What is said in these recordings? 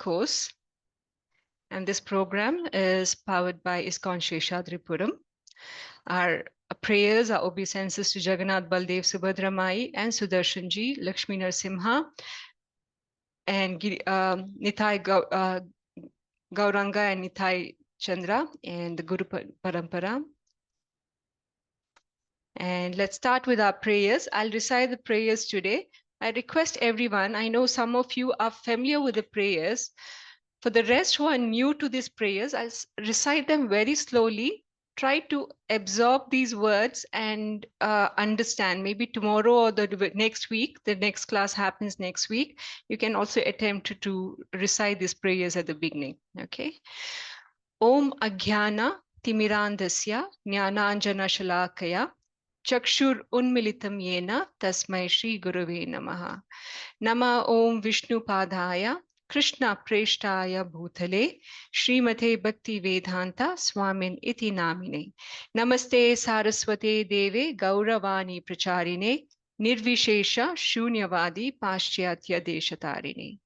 course. And this program is powered by ISKCON Sheshadripuram. Our prayers are obeisances to Jagannath, Baldev, Subhadra Mai, and Sudarshanji, Lakshmi Narasimha, and Nitai Gauranga and Nitai Chandra, and the Guru Parampara. And let's start with our prayers. I'll recite the prayers today. I request everyone, I know some of you are familiar with the prayers. For the rest who are new to these prayers, I'll recite them very slowly. Try to absorb these words and understand. Maybe tomorrow or the next week, the next class happens next week, you can also attempt to recite these prayers at the beginning. Okay. Om Ajnana Timirandasya Jnananjana Shalakaya Chakshur Unmilitam Yena Tasmai Shri Gurave Namaha. Nama Om Vishnu Padaya Krishna Preshtaya Bhutale Srimate Bhakti Vedanta Swamin Iti Namine. Namaste Saraswate Deve Gauravani Pracharine Nirvishesha Shunyavadi Paschatya Deshatarine.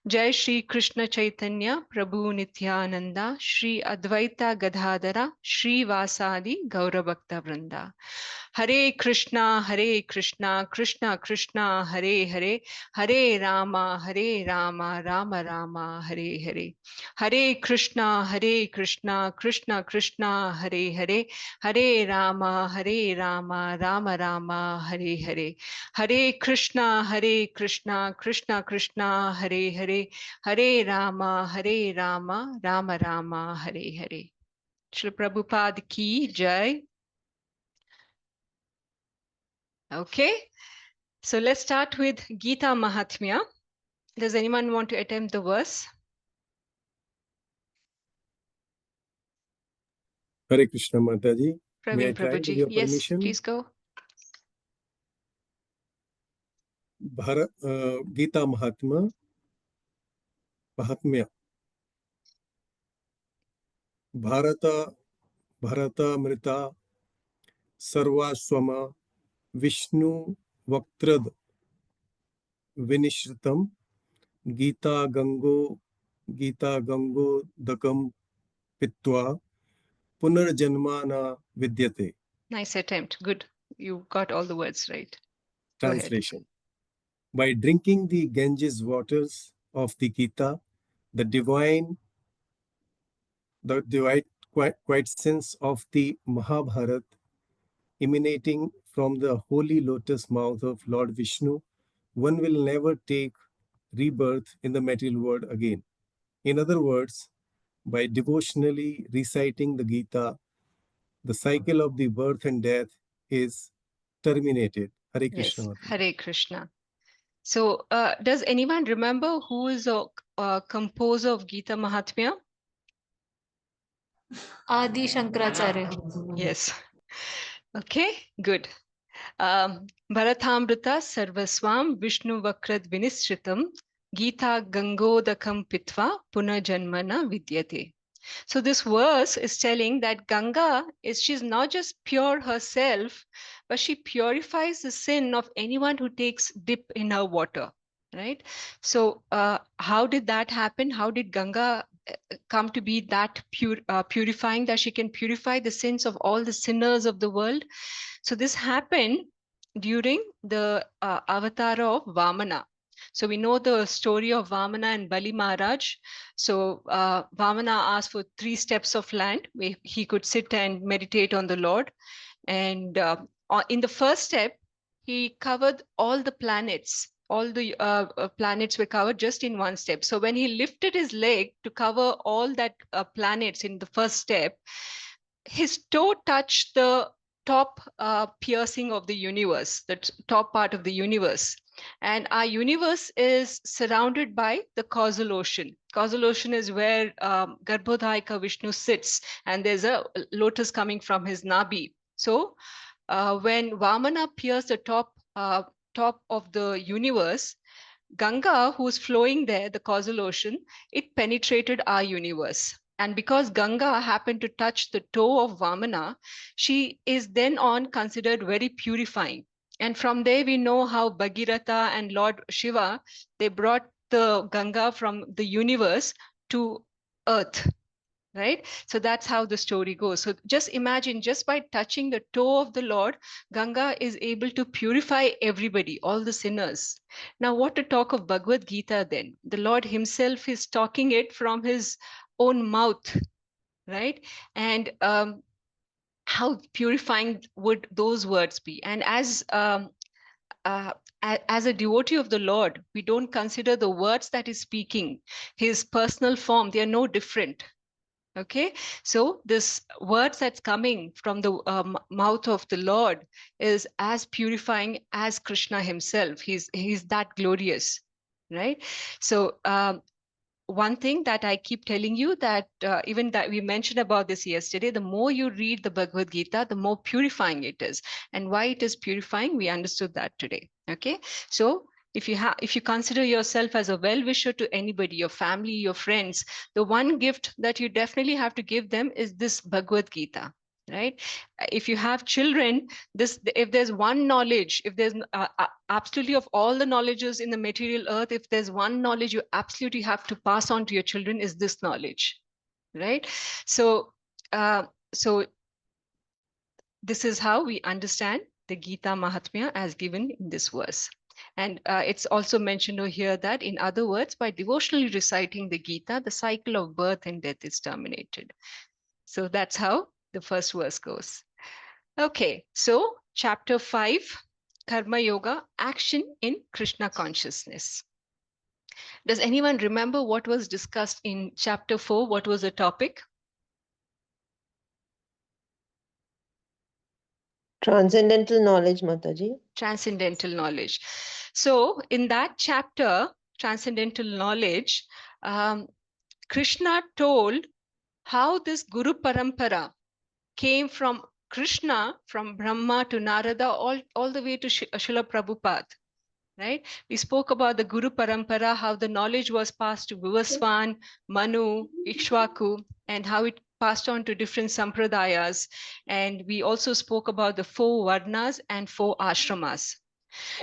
Jai Shri Krishna Chaitanya Prabhu Nityananda Shri Advaita Gadadhara Shri Vasadi Gaurabhakta Vrinda. Hare Krishna, Krishna Krishna, Hare Hare, Hare Rama, Rama Rama, Hare Hare. Hare Krishna, Krishna Krishna, Hare Hare, Hare Rama, Rama Rama, Hare Hare. Hare Krishna, Krishna Krishna, Hare Hare, Hare Rama, Rama Rama, Hare Hare. Shri Prabhupada ki jai. Okay, so let's start with Gita Mahatmya. Does anyone want to attempt the verse? Hare Krishna Mataji. Praveen Prabhuji, yes, permission? Please go. Gita Mahatmya. Bharata Mrita Sarva Swama Vishnu Vaktrad Vinishritam Gita Gango Dakam Pitwa Punarjanmana Vidyate. Nice attempt. Good. You got all the words right. Translation. By drinking the Ganges waters of the Gita, the divine quiet sense of the Mahabharata emanating from the holy lotus mouth of Lord Vishnu, one will never take rebirth in the material world again. In other words, by devotionally reciting the Gita, the cycle of the birth and death is terminated. Hare Krishna. Yes, Hare Krishna. So does anyone remember who is a composer of Gita Mahatmya? Adi Shankaracharya. Yes. Okay, good. Bharatamrita Sarvaswam Vishnu Vakrad Vinishritam Gita Gangodakam Pitva Punajanmana Vidyate. So this verse is telling that Ganga she's not just pure herself, but she purifies the sin of anyone who takes dip in her water, right? So how did that happen? How did Ganga come to be that purifying, that she can purify the sins of all the sinners of the world? So this happened during the avatar of Vamana. So we know the story of Vamana and Bali Maharaj. So Vamana asked for 3 steps of land where he could sit and meditate on the Lord. And in the first step, he covered all the planets. All the planets were covered just in 1 step. So when he lifted his leg to cover all that planets in the first step, his toe touched the top piercing of the universe, the top part of the universe. And our universe is surrounded by the causal ocean. Causal ocean is where Garbhodayika Vishnu sits, and there's a lotus coming from his nabi. So when Vamana pierced the top of the universe, Ganga, who's flowing there, the causal ocean, it penetrated our universe. And because Ganga happened to touch the toe of Vamana, she is then on considered very purifying. And from there, we know how Bhagirath and Lord Shiva, they brought the Ganga from the universe to earth, right? So that's how the story goes. So just imagine, just by touching the toe of the Lord, Ganga is able to purify everybody, all the sinners. Now, what to talk of Bhagavad Gita then? The Lord himself is talking it from his own mouth, right? And how purifying would those words be? And uh, as a devotee of the Lord, we don't consider the words that he's speaking, his personal form, they are no different. Okay, so this words that's coming from the mouth of the Lord is as purifying as Krishna himself. He's that glorious, right? So one thing that I keep telling you, that even that we mentioned about this yesterday, the more you read the Bhagavad Gita, the more purifying it is. And why it is purifying, we understood that today. Okay, so if you consider yourself as a well-wisher to anybody, your family, your friends, the one gift that you definitely have to give them is this Bhagavad Gita, right? If you have children, this, if there's one knowledge, if there's absolutely, of all the knowledges in the material earth, if there's one knowledge you absolutely have to pass on to your children, is this knowledge, right? So so this is how we understand the Gita Mahatmya as given in this verse. And it's also mentioned over here that, in other words, by devotionally reciting the Gita, the cycle of birth and death is terminated. So that's how the first verse goes. Okay, so chapter 5, Karma Yoga, action in Krishna consciousness. Does anyone remember what was discussed in chapter 4? What was the topic? Transcendental knowledge, Mataji. Transcendental knowledge. So in that chapter, transcendental knowledge, Krishna told how this Guru Parampara came from Krishna, from Brahma to Narada, all the way to Srila Prabhupada, right? We spoke about the Guru Parampara, how the knowledge was passed to Vivaswan, Manu, Ikshvaku, and how it passed on to different sampradayas. And we also spoke about the 4 varnas and 4 ashramas.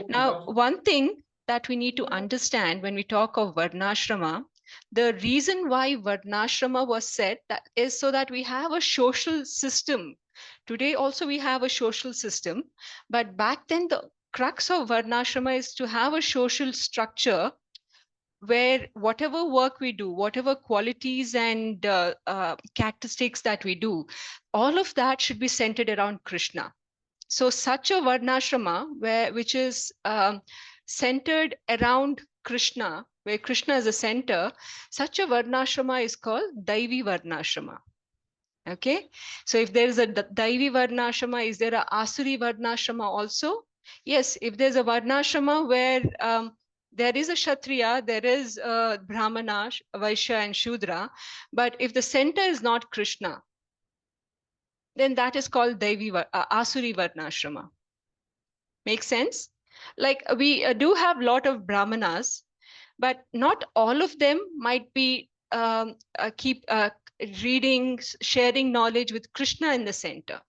Now, one thing that we need to understand when we talk of varnashrama, the reason why varnashrama was set, that is so that we have a social system. Today also we have a social system, but back then the crux of varnashrama is to have a social structure where whatever work we do, whatever qualities and characteristics that we do, all of that should be centered around Krishna. So such a varnashrama which is centered around Krishna, where Krishna is the center, such a varnashrama is called Daivi varnashrama. Okay, so if there is a Daivi varnashrama, is there a Asuri varnashrama also? Yes, if there's a varnashrama where there is a Kshatriya, there is a Brahmana, Vaishya and Shudra, but if the center is not Krishna, then that is called Asuri Varnashrama. Make sense? Like we do have a lot of Brahmanas, but not all of them might be keep reading, sharing knowledge with Krishna in the center.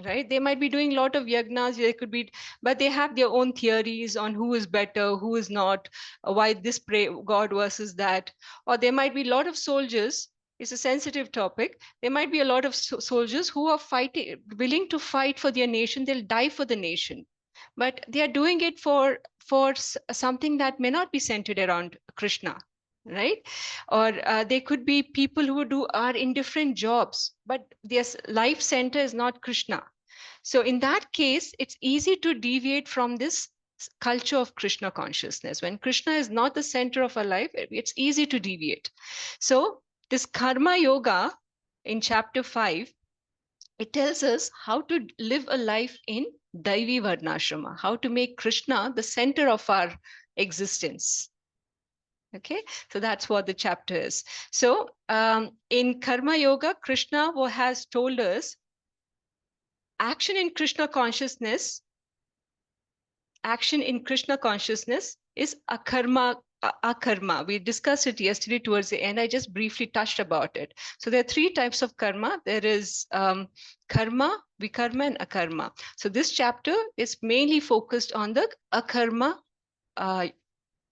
Right? They might be doing a lot of yagnas, they could be, but they have their own theories on who is better, who is not, why this God versus that. Or there might be a lot of soldiers. It's a sensitive topic. There might be a lot of soldiers who are fighting, willing to fight for their nation. They'll die for the nation, but they are doing it for something that may not be centered around Krishna, right? Or they could be people who are in different jobs, but their life center is not Krishna. So in that case, it's easy to deviate from this culture of Krishna consciousness. When Krishna is not the center of our life, it's easy to deviate. So this karma yoga in chapter 5, it tells us how to live a life in Daivi Varnashrama, how to make Krishna the center of our existence. Okay, so that's what the chapter is. So in Karma Yoga, Krishna has told us action in Krishna consciousness. Action in Krishna consciousness is akarma. Akarma. We discussed it yesterday towards the end. I just briefly touched about it. So there are 3 types of karma. There is karma, vikarma, and akarma. So this chapter is mainly focused on the akarma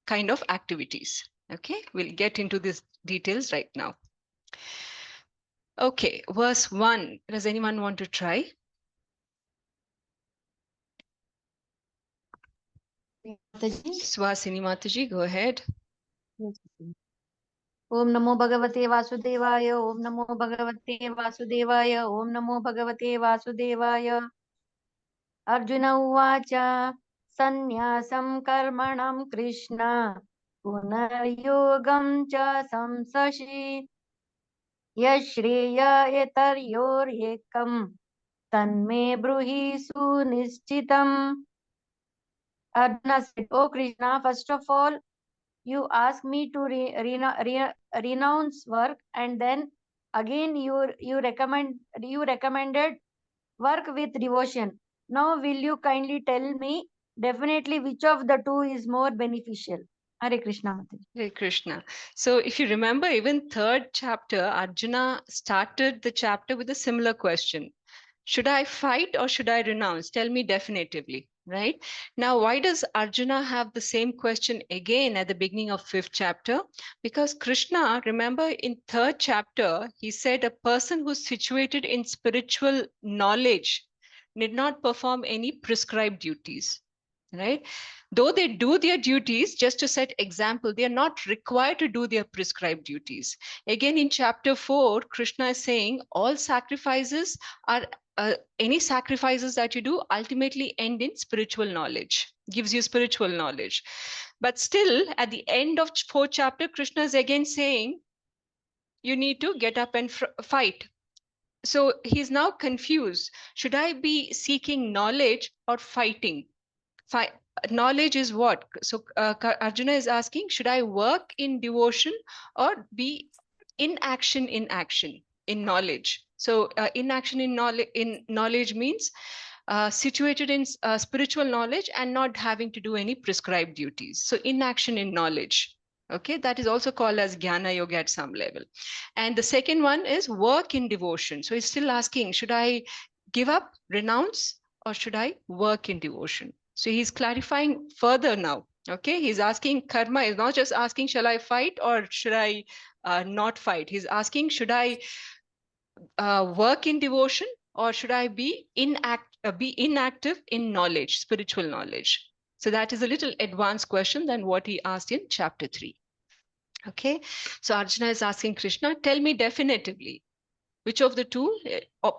kind of activities. Okay, we'll get into these details right now. Okay, verse 1. Does anyone want to try? Swasini Mataji, go ahead. Om Namo Bhagavate Vasudevaya. Om Namo Bhagavate Vasudevaya. Om Namo Bhagavate Vasudevaya. Arjuna Uvacha. Sannyasam Karmanam Krishna. Punaryogam cha samsashi. Yashriya etaryor ekam. Tanme bruhi sunischitam. Arjuna said, "O Krishna, first of all, you ask me to renounce work, and then again you recommended work with devotion. Now will you kindly tell me definitely which of the two is more beneficial?" Hare Krishna Mataji. Hare Krishna. So if you remember, even third chapter, Arjuna started the chapter with a similar question. Should I fight or should I renounce? Tell me definitively, right? Now, why does Arjuna have the same question again at the beginning of fifth chapter? Because Krishna, remember in third chapter, he said a person who's situated in spiritual knowledge need not perform any prescribed duties, right? Though they do their duties just to set example, they are not required to do their prescribed duties. Again, in chapter 4, Krishna is saying all sacrifices are any sacrifices that you do ultimately end in spiritual knowledge, gives you spiritual knowledge. But still, at the end of fourth chapter, Krishna is again saying you need to get up and fight. So he's now confused. Should I be seeking knowledge or fighting? Knowledge is what? So Arjuna is asking, should I work in devotion or be in action in knowledge? So inaction in knowledge means situated in spiritual knowledge and not having to do any prescribed duties. So inaction in knowledge. Okay, that is also called as Jnana Yoga at some level. And the second one is work in devotion. So he's still asking, should I give up, renounce, or should I work in devotion? So he's clarifying further now. Okay, he's asking karma, is not just asking, shall I fight or should I not fight? He's asking, should I work in devotion or should I be inactive in knowledge, spiritual knowledge? So that is a little advanced question than what he asked in chapter 3. Okay, so Arjuna is asking Krishna, tell me definitively which of the two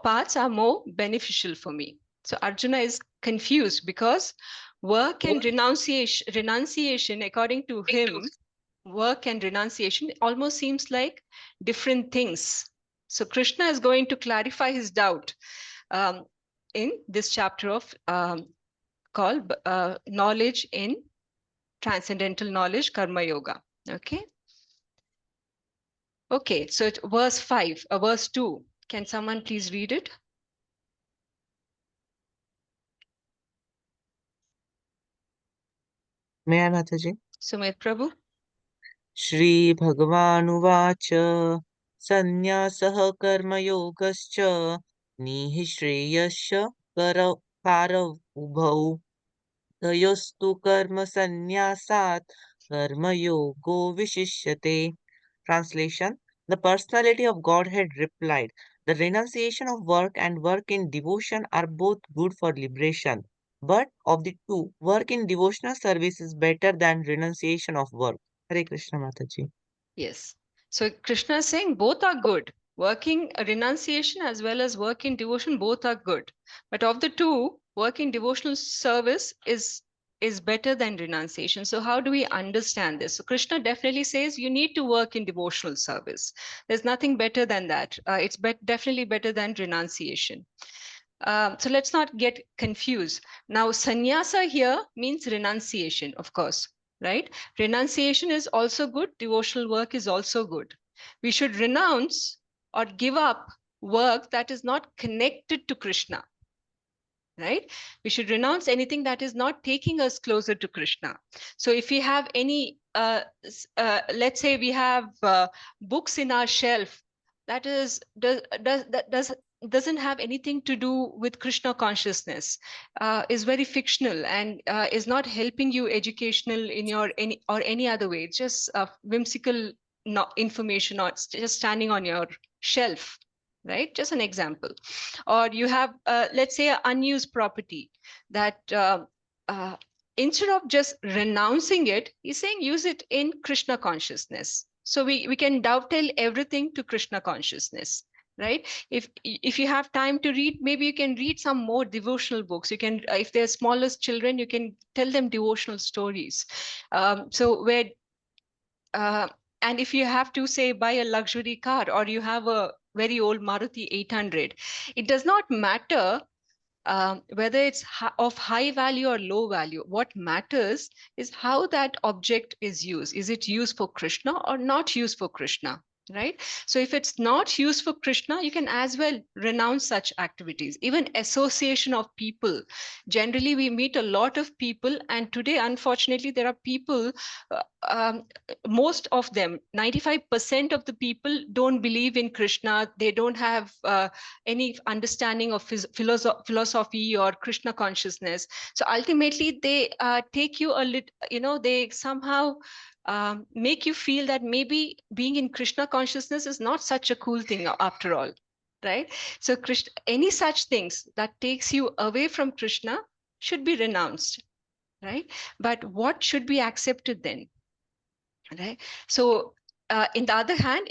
paths are more beneficial for me. So Arjuna is confused because work and renunciation, according to him, work and renunciation almost seems like different things. So Krishna is going to clarify his doubt in this chapter of called knowledge in transcendental knowledge, karma yoga. Okay. Okay, so verse 5, verse 2. Can someone please read it? May I, Mataji? Sumit Prabhu. Shri Bhagavanuvacha Sannyasah Karmayogascha Nihishreyasya Karav Ubhau Tayostu Karma Sannyasat Karmayogo Vishishyate. Translation: The personality of Godhead replied, the renunciation of work and work in devotion are both good for liberation. But of the two, work in devotional service is better than renunciation of work. Hare Krishna Mataji. Yes. So Krishna is saying both are good. Working renunciation as well as work in devotion, both are good. But of the two, work in devotional service is better than renunciation. So how do we understand this? So Krishna definitely says you need to work in devotional service. There's nothing better than that. It's definitely better than renunciation. So let's not get confused. Now, sannyasa here means renunciation, of course, right? Renunciation is also good. Devotional work is also good. We should renounce or give up work that is not connected to Krishna, right? We should renounce anything that is not taking us closer to Krishna. So if we have any, let's say we have books in our shelf that does doesn't have anything to do with Krishna consciousness, is very fictional, and is not helping you educational in your any other way. It's just whimsical information, or it's just standing on your shelf, right? Just an example. Or you have, let's say, an unused property that uh, instead of just renouncing it, he's saying use it in Krishna consciousness. So we can dovetail everything to Krishna consciousness, right? If you have time to read, maybe you can read some more devotional books. You can, if they're smallest children, you can tell them devotional stories. So where and if you have to, say, buy a luxury car, or you have a very old Maruti 800, it does not matter whether it's of high value or low value. What matters is how that object is used. Is it used for Krishna or not used for Krishna? Right? So if it's not used for Krishna, you can as well renounce such activities. Even association of people. Generally, we meet a lot of people, and today, unfortunately, there are people, uh, um, most of them, 95% of the people don't believe in Krishna. They don't have any understanding of philosophy or Krishna consciousness. So ultimately, they take you a little, they somehow make you feel that maybe being in Krishna consciousness is not such a cool thing after all, right? So Krishna, any such things that takes you away from Krishna should be renounced, right? But what should be accepted then, right? So in the other hand,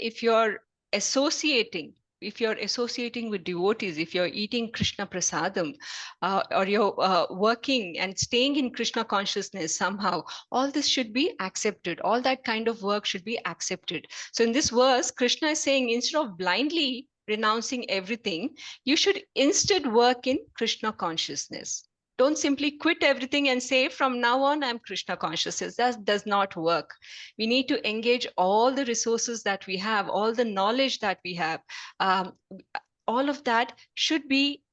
associating if you're associating with devotees, if you're eating Krishna prasadam, or you're working and staying in Krishna consciousness somehow, all this should be accepted. All that kind of work should be accepted. So in this verse, Krishna is saying, instead of blindly renouncing everything, you should instead work in Krishna consciousness. Don't simply quit everything and say, from now on, I'm Krishna consciousness. That does not work. We need to engage all the resources that we have, all the knowledge that we have. All of that should be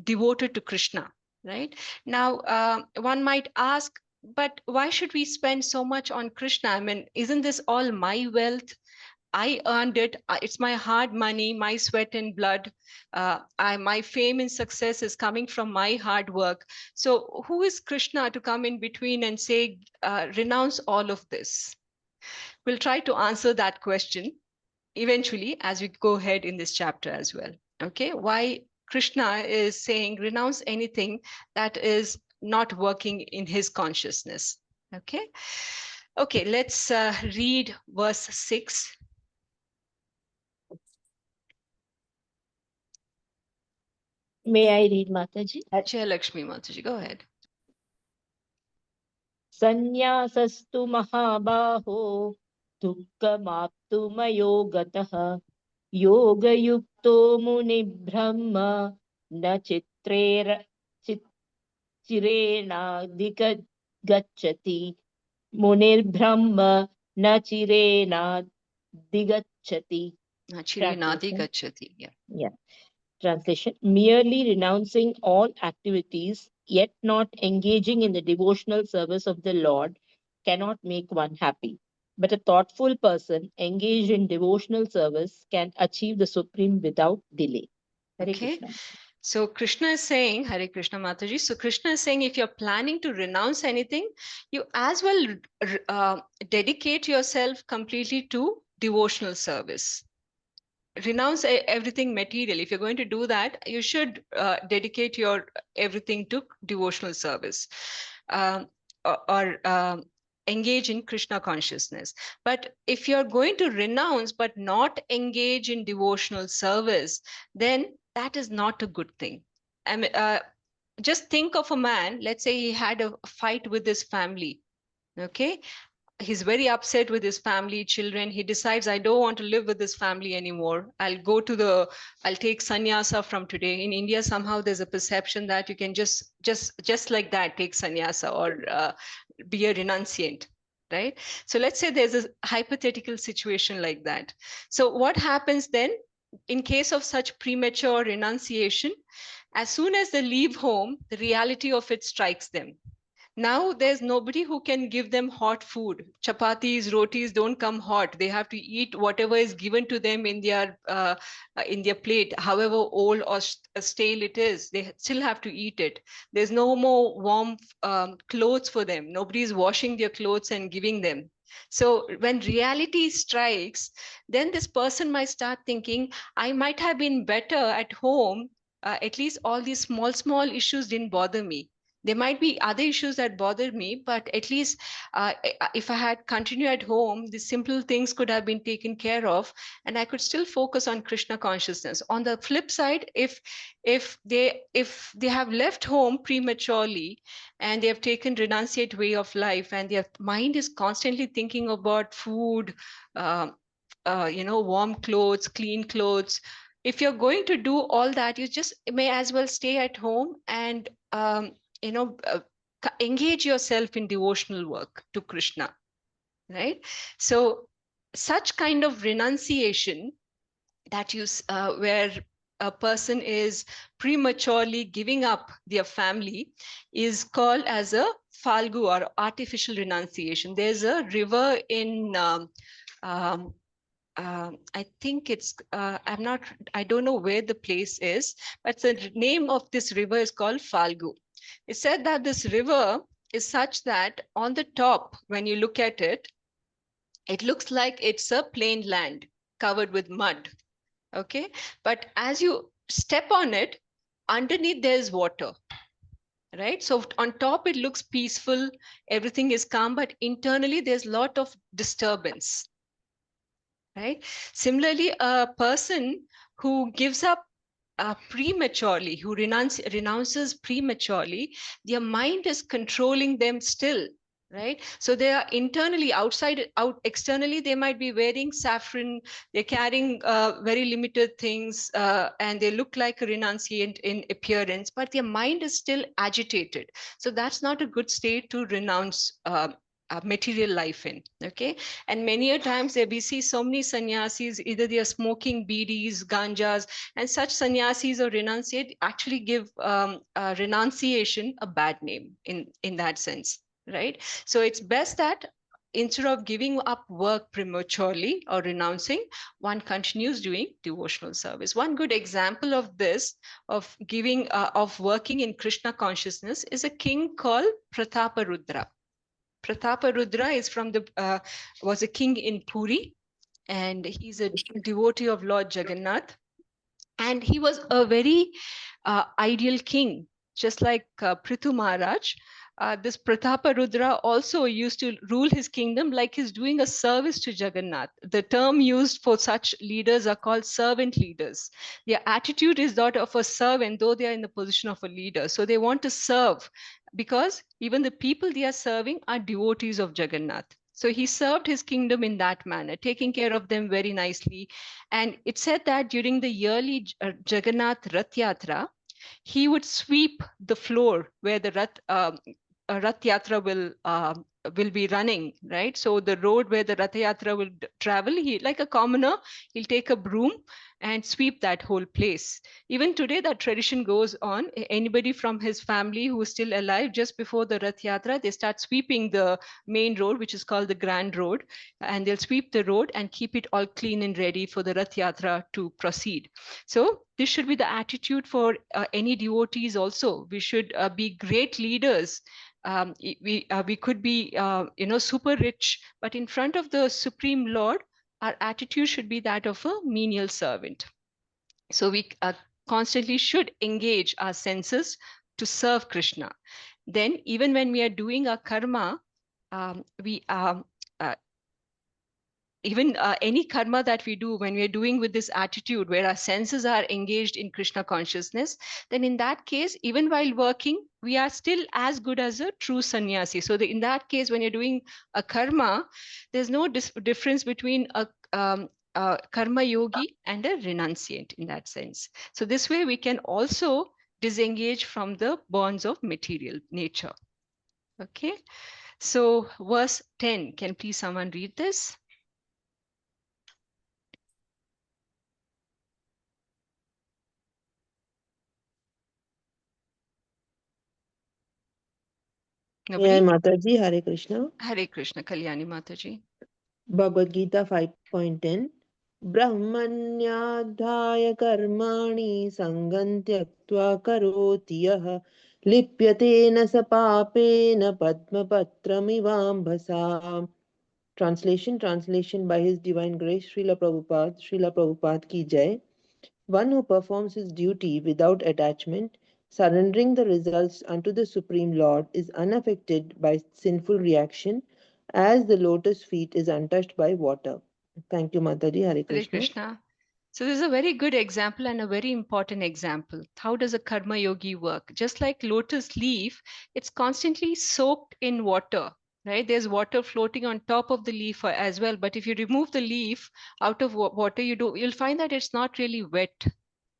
devoted to Krishna, right? Now, one might ask, but why should we spend so much on Krishna? I mean, isn't this all my wealth? I earned it. It's my hard money, my sweat and blood. My fame and success is coming from my hard work. So who is Krishna to come in between and say, renounce all of this? We'll try to answer that question eventually as we go ahead in this chapter as well. Okay, why Krishna is saying renounce anything that is not working in his consciousness. Okay, let's read verse 6. May I read, Mataji? Jayalakshmi Mataji, go ahead. Sanyasastu mahabaho dukkhamaptumayo gatah yogayukto muni brahma na chirena digachati munir brahma na chirena digachati. Chirenadi gachati. Yeah. Translation: merely renouncing all activities, yet not engaging in the devotional service of the Lord, cannot make one happy. But a thoughtful person engaged in devotional service can achieve the supreme without delay. Hare Okay. Krishna. So Krishna is saying, Hare Krishna Mataji. So Krishna is saying, if you're planning to renounce anything, you as well dedicate yourself completely to devotional service. Renounce everything material. If you're going to do that, you should dedicate your everything to devotional service, or engage in Krishna consciousness. But if you're going to renounce but not engage in devotional service, then that is not a good thing. I mean, just think of a man, let's say he had a fight with his family. Okay, he's very upset with his family, children. He decides, I don't want to live with this family anymore. I'll take sannyasa from today. In India, somehow there's a perception that you can just like that take sannyasa, or be a renunciant, right? So let's say there's a hypothetical situation like that. So what happens then in case of such premature renunciation? As soon as they leave home, the reality of it strikes them. Now there's nobody who can give them hot food. Chapatis, rotis don't come hot. They have to eat whatever is given to them in their plate, however old or stale it is. They still have to eat it. There's no more warm clothes for them. Nobody is washing their clothes and giving them. So when reality strikes, then this person might start thinking, I might have been better at home. At least all these small issues didn't bother me. There might be other issues that bothered me, but at least if I had continued at home, the simple things could have been taken care of, and I could still focus on Krishna consciousness. On the flip side, if they have left home prematurely and they have taken renunciate way of life, and their mind is constantly thinking about food, uh, warm clothes, clean clothes. If you're going to do all that, you just may as well stay at home and you know uh, engage yourself in devotional work to Krishna, right? So such kind of renunciation that where a person is prematurely giving up their family is called as a falgu, or artificial renunciation. There's a river in um, I think I don't know where the place is, but the name of this river is called Falgu. It said that this river is such that on the top, when you look at it, it looks like it's a plain land covered with mud. Okay. But as you step on it, underneath there's water, right? So on top, it looks peaceful, everything is calm, but internally there's a lot of disturbance, right? Similarly, a person who gives up prematurely, who renounces prematurely, their mind is controlling them still, right? So they are internally, externally, they might be wearing saffron, they're carrying very limited things, and they look like a renunciant in appearance, but their mind is still agitated. So that's not a good state to renounce material life in, okay? And many a times there we see so many sannyasis, either they are smoking bidis, ganjas, and such sannyasis or renunciate actually give renunciation a bad name in that sense, right? So it's best that instead of giving up work prematurely or renouncing, one continues doing devotional service. One good example of this, of working in Krishna consciousness, is a king called Prataparudra. Prataparudra was a king in Puri, and he's a devotee of Lord Jagannath. And he was a very ideal king, just like Prithu Maharaj. This Prataparudra also used to rule his kingdom like he's doing a service to Jagannath. The term used for such leaders are called servant leaders. Their attitude is that of a servant, though they are in the position of a leader. So they want to serve, because even the people they are serving are devotees of Jagannath. So he served his kingdom in that manner, taking care of them very nicely. And it said that during the yearly Jagannath Rath Yatra, he would sweep the floor where the Rath Yatra will be running, right? So the road where the Rath Yatra will travel, he, like a commoner, he'll take a broom and sweep that whole place. Even today, that tradition goes on. Anybody from his family who is still alive, just before the Rath Yatra, they start sweeping the main road, which is called the Grand Road, and they'll sweep the road and keep it all clean and ready for the Rath Yatra to proceed. So this should be the attitude for any devotees also. We should be great leaders. We could be super rich, but in front of the Supreme Lord, our attitude should be that of a menial servant. So we constantly should engage our senses to serve Krishna. Then even when we are doing our karma, we even any karma that we do, when we are doing with this attitude where our senses are engaged in Krishna consciousness, then in that case, even while working, we are still as good as a true sannyasi. So in that case, when you're doing a karma, there's no difference between a karma yogi and a renunciant in that sense. So this way we can also disengage from the bonds of material nature. Okay, so verse 10, can please someone read this? Nobody? Mataji, Hare Krishna. Hare Krishna, Kalyani Mataji. Bhagavad Gita 5.10. Brahmanyadhaya karmani sangam tyaktva karoti yah lipyate sa papena padmapatramivambhasa. Translation by His Divine Grace, Srila Prabhupada ki jai. One who performs his duty without attachment, surrendering the results unto the Supreme Lord, is unaffected by sinful reaction, as the lotus feet is untouched by water. Thank you, Mataji. Hare Hare Krishna. Krishna. So this is a very good example and a very important example. How does a karma yogi work? Just like lotus leaf, it's constantly soaked in water, right? There's water floating on top of the leaf as well. But if you remove the leaf out of water, you'll find that it's not really wet.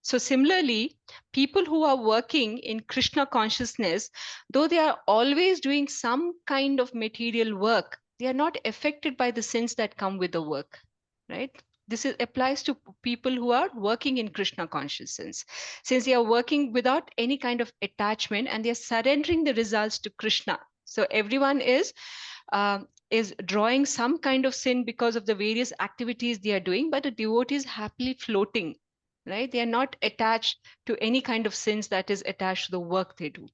So similarly, people who are working in Krishna consciousness, though they are always doing some kind of material work, they are not affected by the sins that come with the work, right? Applies to people who are working in Krishna consciousness. Since they are working without any kind of attachment and they are surrendering the results to Krishna. So everyone is drawing some kind of sin because of the various activities they are doing, but the devotee is happily floating, right? They are not attached to any kind of sins that is attached to the work they do.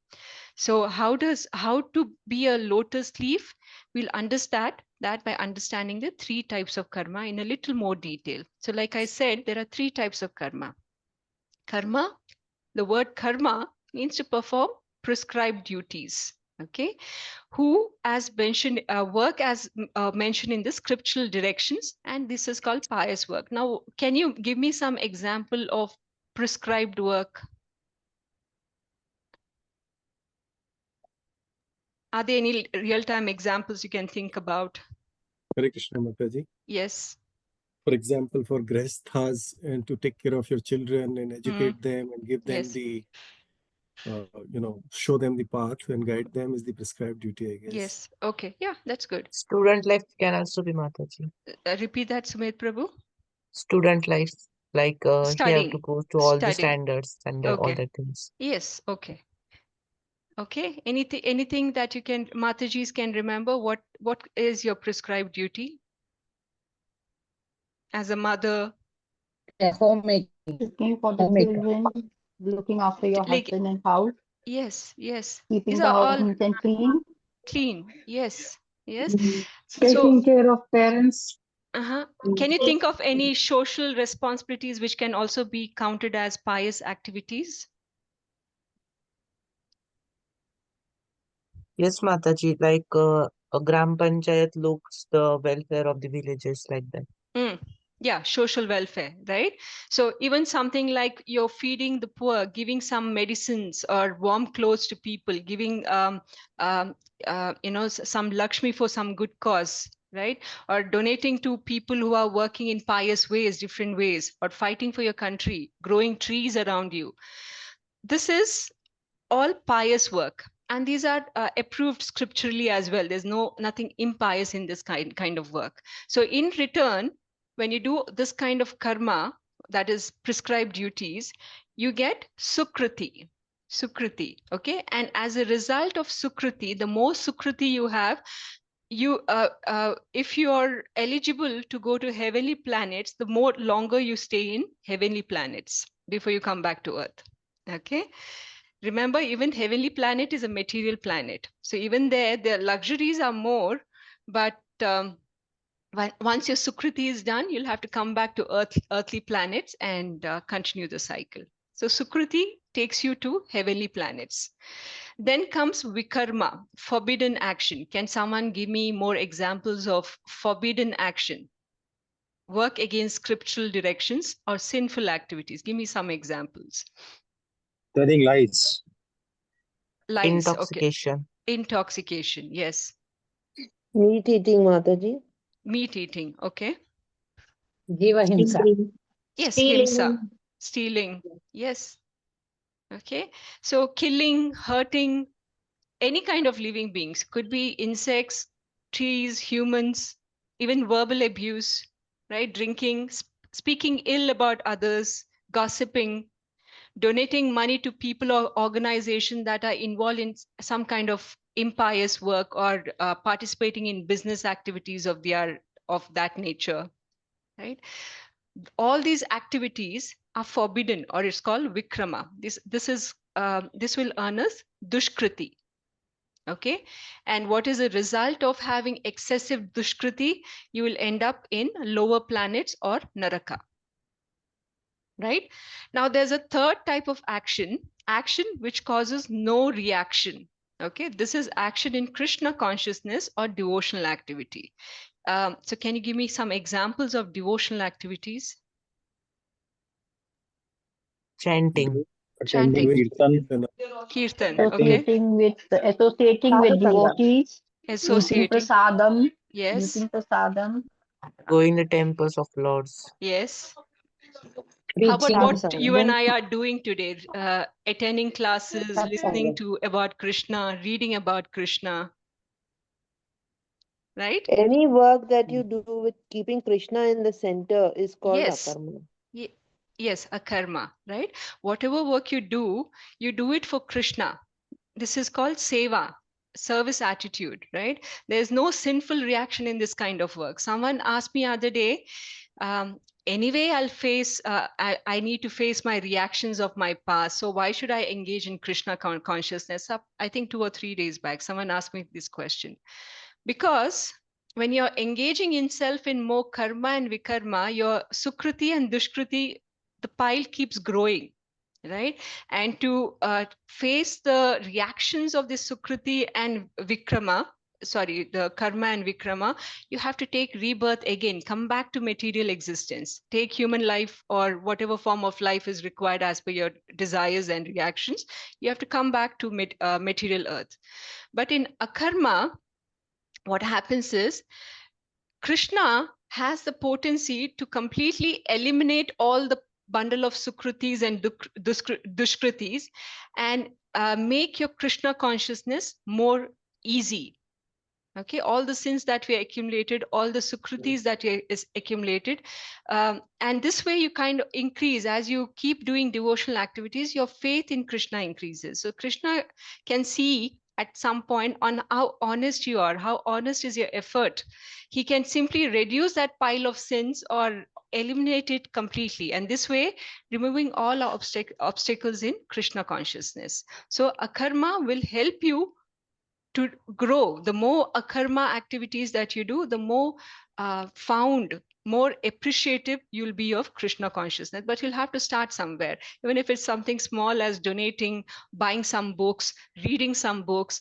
So how to be a lotus leaf? We'll understand that by understanding the three types of karma in a little more detail. So like I said, there are three types of karma. Karma, the word karma means to perform prescribed duties. Okay, who as mentioned work as mentioned in the scriptural directions, and this is called pious work. Now, can you give me some example of prescribed work? Are there any real-time examples you can think about? Hare Krishna, Mataji. Yes. For example, for grihasthas and to take care of your children and educate them and give them Yes. the, show them the path and guide them is the prescribed duty, I guess. Yes. Okay. Yeah, that's good. Student life can also be Mataji. Repeat that, Sumit Prabhu. Student life, like he have to Studying. go to all the Studying. standards and all Okay. the things. Yes. Okay. Okay. Anything that you can, Matajis can remember? What is your prescribed duty as a mother? Homemaking. Cooking for the children, looking after your Like, husband and house, yes. Yes. keeping These the are house all neat and clean, clean. Yes. Yes. So, taking care of parents. can you think of any social responsibilities which can also be counted as pious activities? Yes, Mataji, like a Gram Panchayat looks the welfare of the villages like that. Yeah, social welfare, right? So even something like you're feeding the poor, giving some medicines or warm clothes to people, giving some Lakshmi for some good cause, right? Or donating to people who are working in pious ways, different ways, or fighting for your country, growing trees around you. This is all pious work, and these are approved scripturally as well. There's nothing impious in this kind of work. So in return, when you do this kind of karma, that is prescribed duties, you get sukriti. Okay, and as a result of sukriti, the more sukriti you have, if you are eligible to go to heavenly planets, the more longer you stay in heavenly planets before you come back to earth. Okay. Remember, even heavenly planet is a material planet. So even there, the luxuries are more, but once your Sukriti is done, you'll have to come back to earthly planets and continue the cycle. So Sukriti takes you to heavenly planets. Then comes Vikarma, forbidden action. Can someone give me more examples of forbidden action? Work against scriptural directions or sinful activities. Give me some examples. Telling lies. Lies, Intoxication. okay. Intoxication, yes. Meat eating, Mataji. Meat eating, okay. Jiva himsa. Yes, Stealing. himsa, stealing, yes. Okay, so killing, hurting any kind of living beings, could be insects, trees, humans, even verbal abuse, right? Drinking, speaking ill about others, gossiping, donating money to people or organizations that are involved in some kind of impious work or participating in business activities of that nature, right? All these activities are forbidden, or it's called vikrama. This will earn us dushkriti. Okay, and what is the result of having excessive dushkriti? You will end up in lower planets or naraka. Right now, there's a third type of action which causes no reaction. Okay, this is action in Krishna consciousness or devotional activity. So can you give me some examples of devotional activities? Chanting. Chanting. Kirtan, Kirtan, okay. Associating with devotees, eating Associating. prasadam, Yes, eating prasadam, Going to temples of lords. yes. How about Preaching what you and sadhana. I are doing today? Attending classes, listening to about Krishna, reading about Krishna, right? Any work that you do with keeping Krishna in the center is called Yes. akarma. Yes, a karma, right? Whatever work you do it for Krishna. This is called seva, service attitude, right? There's no sinful reaction in this kind of work. Someone asked me other day, anyway, I need to face my reactions of my past. So why should I engage in Krishna consciousness? I think 2 or 3 days back, someone asked me this question. Because when you're engaging in self in more karma and vikarma, your sukriti and dushkriti, the pile keeps growing, right? And to face the reactions of this sukriti and vikrama, the karma and vikrama, you have to take rebirth again, come back to material existence, take human life or whatever form of life is required as per your desires and reactions. You have to come back to material earth. But in akarma, what happens is Krishna has the potency to completely eliminate all the bundle of sukritis and dushkritis and make your Krishna consciousness more easy. Okay, all the sins that we accumulated, all the sukritis that is accumulated, and this way you kind of increase as you keep doing devotional activities. Your faith in Krishna increases. So Krishna can see at some point on how honest you are, how honest is your effort. He can simply reduce that pile of sins or eliminate it completely, and this way removing all our obstacles in Krishna consciousness. So akarma will help you to grow. The more akarma activities that you do, the more more appreciative you'll be of Krishna consciousness. But you'll have to start somewhere, even if it's something small as donating, buying some books, reading some books,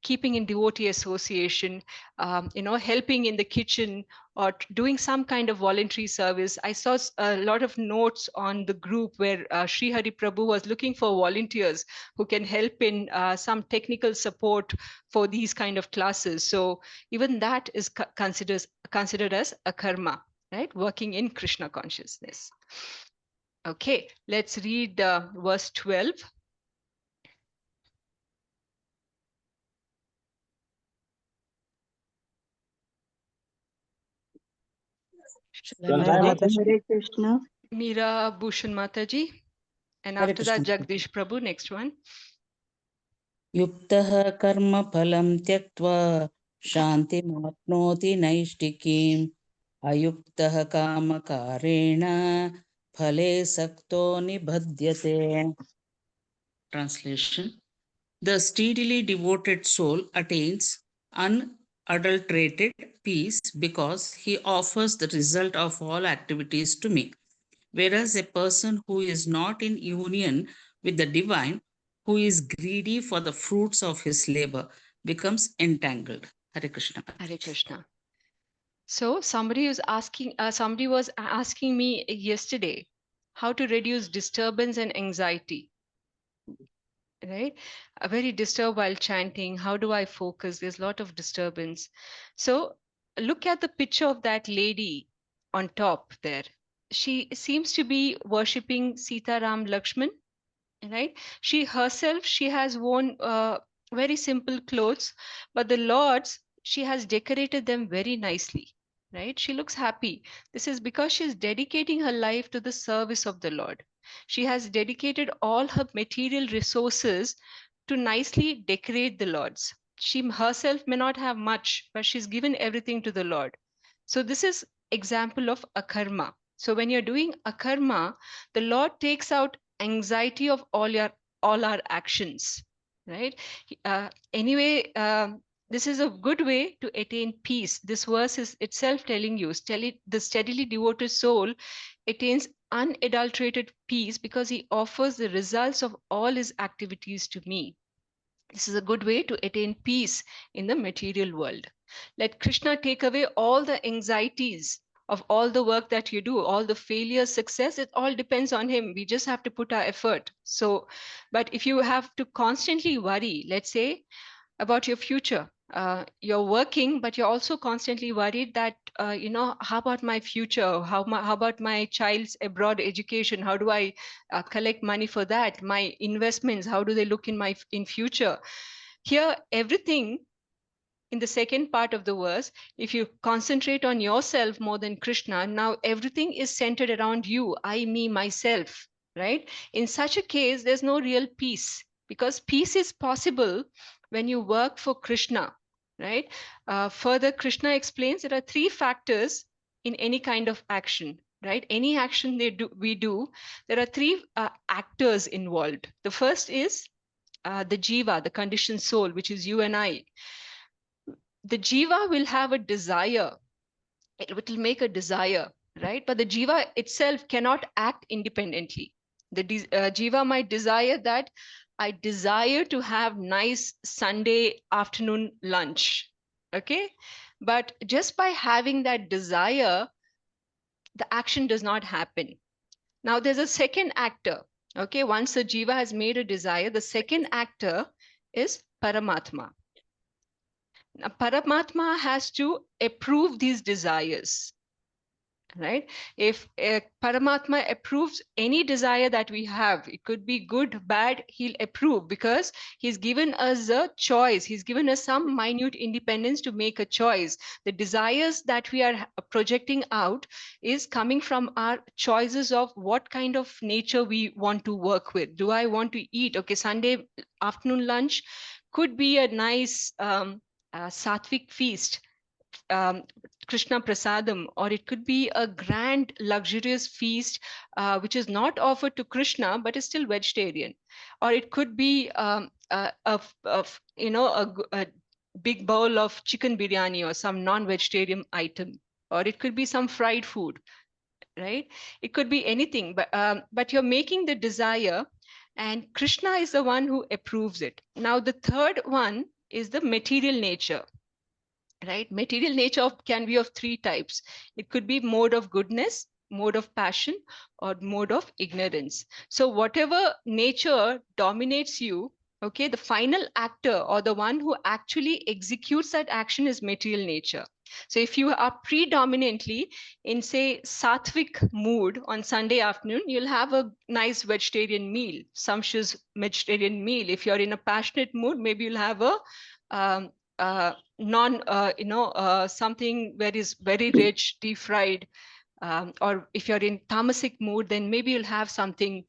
keeping in devotee association, helping in the kitchen or doing some kind of voluntary service. I saw a lot of notes on the group where Sri Hari Prabhu was looking for volunteers who can help in some technical support for these kind of classes. So even that is considered as a karma, right? Working in Krishna consciousness. Okay, let's read verse 12. Hare Krishna. Meera Bhushan Mataji. And Hare after that, Krishna. Jagdish Prabhu, next one. युक्तः कर्मफलं त्यक्त्वा शान्तिमाप्नोति नैष्टिकीम् अयुक्तः कामकारेण फले सक्तो निबध्यते. Translation: The steadily devoted soul attains unadulterated peace because he offers the result of all activities to me. Whereas a person who is not in union with the divine, who is greedy for the fruits of his labor, becomes entangled. Hare Krishna. Hare Krishna. So somebody was asking me yesterday how to reduce disturbance and anxiety. Right? Very disturbed while chanting. How do I focus? There's a lot of disturbance. So look at the picture of that lady on top there. She seems to be worshipping Sita Ram Lakshman, right? She herself, she has worn very simple clothes, but the lords, she has decorated them very nicely, right? She looks happy. This is because she's dedicating her life to the service of the Lord. She has dedicated all her material resources to nicely decorate the Lord's. She herself may not have much, but she's given everything to the Lord. So this is example of akarma. So when you're doing akarma, the Lord takes out anxiety of all our actions, right? Anyway, this is a good way to attain peace. This verse is itself telling you, the steadily devoted soul attains unadulterated peace because he offers the results of all his activities to me. This is a good way to attain peace in the material world. Let Krishna take away all the anxieties of all the work that you do, all the failure, success, it all depends on him. We just have to put our effort. So, but if you have to constantly worry, let's say, about your future, you're working, but you're also constantly worried that, how about my future? How about my child's abroad education? How do I collect money for that? My investments, how do they look in future? Here, everything in the second part of the verse, if you concentrate on yourself more than Krishna, now everything is centered around you, I, me, myself, right? In such a case, there's no real peace, because peace is possible when you work for Krishna, right? Further, Krishna explains there are three factors in any kind of action, right? Any action we do, there are three actors involved. The first is the jiva, the conditioned soul, which is you and I. The jiva will have a desire. It will make a desire, right? But the jiva itself cannot act independently. The jiva might desire that I desire to have nice Sunday afternoon lunch, okay? But just by having that desire, the action does not happen. Now there's a second actor, okay? Once the jiva has made a desire, the second actor is Paramatma. Now, Paramatma has to approve these desires, right? If Paramatma approves any desire that we have, it could be good, bad, he'll approve because he's given us a choice. He's given us some minute independence to make a choice. The desires that we are projecting out is coming from our choices of what kind of nature we want to work with. Do I want to eat? Okay, Sunday afternoon lunch could be a nice sattvic feast, Krishna Prasadam, or it could be a grand luxurious feast which is not offered to Krishna but is still vegetarian, or it could be a big bowl of chicken biryani or some non-vegetarian item, or it could be some fried food, right? It could be anything, but you're making the desire, and Krishna is the one who approves it. Now the third one is the material nature. Right? Material nature can be of three types. It could be mode of goodness, mode of passion, or mode of ignorance. So whatever nature dominates you, okay, the final actor or the one who actually executes that action is material nature. So if you are predominantly in, say, sattvic mood on Sunday afternoon, you'll have a nice vegetarian meal, sumptuous vegetarian meal. If you're in a passionate mood, maybe you'll have a something that is very rich, deep fried, or if you're in tamasic mood, then maybe you'll have something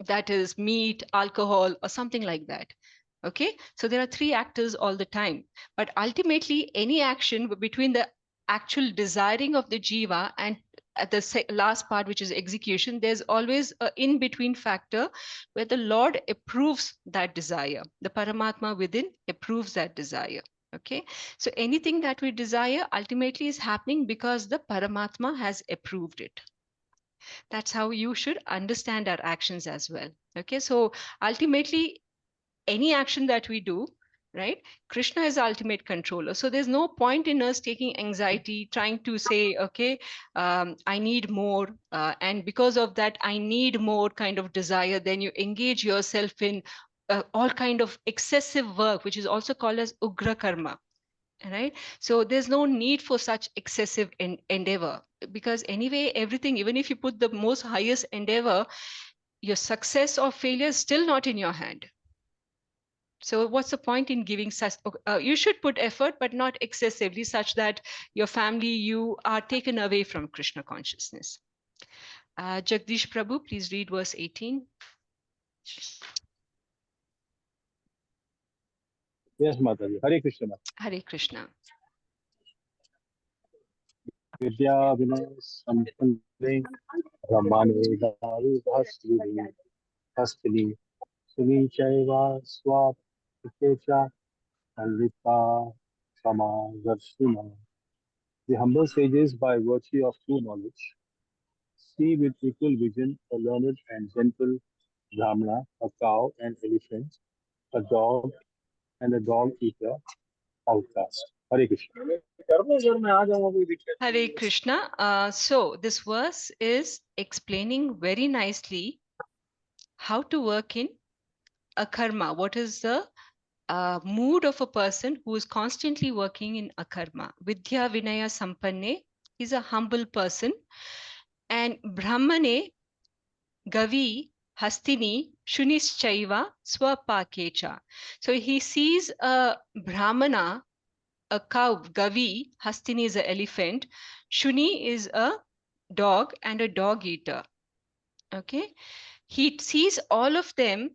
that is meat, alcohol, or something like that. Okay, so there are three actors all the time, but ultimately any action between the actual desiring of the jiva and at the last part, which is execution, there's always an in-between factor where the Lord approves that desire. The Paramatma within approves that desire. Okay, so anything that we desire ultimately is happening because the Paramatma has approved it. That's how you should understand our actions as well. Okay, so ultimately, any action that we do, right, Krishna is the ultimate controller. So there's no point in us taking anxiety, trying to say, okay, I need more. And because of that, I need more kind of desire. Then you engage yourself in all kind of excessive work, which is also called as ugra karma. Right? So there's no need for such excessive endeavor, because anyway, everything, even if you put the most highest endeavor, your success or failure is still not in your hand. So what's the point in giving such, you should put effort, but not excessively, such that your family, you are taken away from Krishna consciousness. Jagdish Prabhu, please read verse 18. Yes, Mataji. Hare Krishna. Mataji. Hare Krishna. Vidya Vinay Sampande Ramane Davi Bhastini Hastini Suni Chaiva Swap Ikecha Anrita Sama Darshina. The humble sages, by virtue of true knowledge, see with equal vision a learned and gentle Brahmana, a cow and elephant, a dog and a dog eater outcast. Hare Krishna. Hare Krishna. So this verse is explaining very nicely how to work in akarma. What is the mood of a person who is constantly working in akarma? Vidya Vinaya Sampanne is a humble person, and Brahmane Gavi Hastini Shunischaiva Swapakecha. So he sees a Brahmana, a cow, Gavi, Hastini is an elephant, Shuni is a dog and a dog eater. Okay. He sees all of them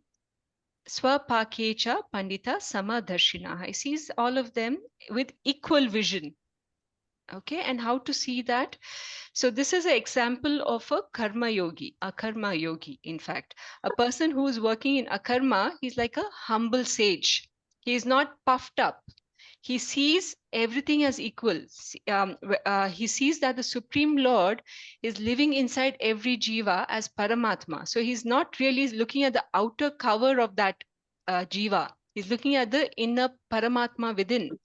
Swapakecha Pandita Samadarshina. He sees all of them with equal vision. Okay, and how to see that? So this is an example of a karma yogi, a karma yogi. In fact, a person who is working in akarma, he's like a humble sage. He is not puffed up. He sees everything as equal. He sees that the Supreme Lord is living inside every jiva as Paramatma. So he's not really looking at the outer cover of that jiva. He's looking at the inner Paramatma within.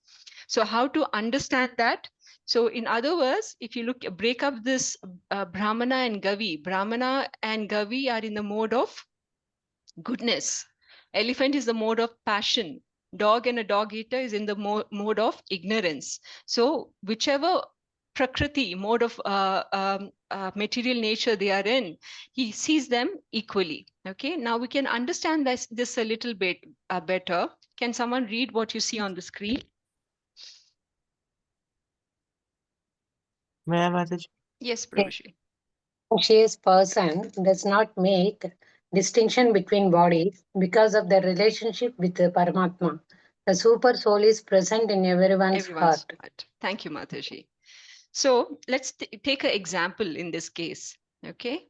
So how to understand that? So in other words, if you break up this Brahmana and Gavi are in the mode of goodness. Elephant is the mode of passion. Dog and a dog eater is in the mode of ignorance. So whichever prakriti, mode of material nature they are in, he sees them equally. Okay, now we can understand this a little bit better. Can someone read what you see on the screen? May I, Mataji? Yes, Prabhuji. Conscious person does not make distinction between bodies because of their relationship with the Paramatma. The super soul is present in everyone's Everyone's heart. heart. Thank you, Mataji. So let's take an example in this case. Okay.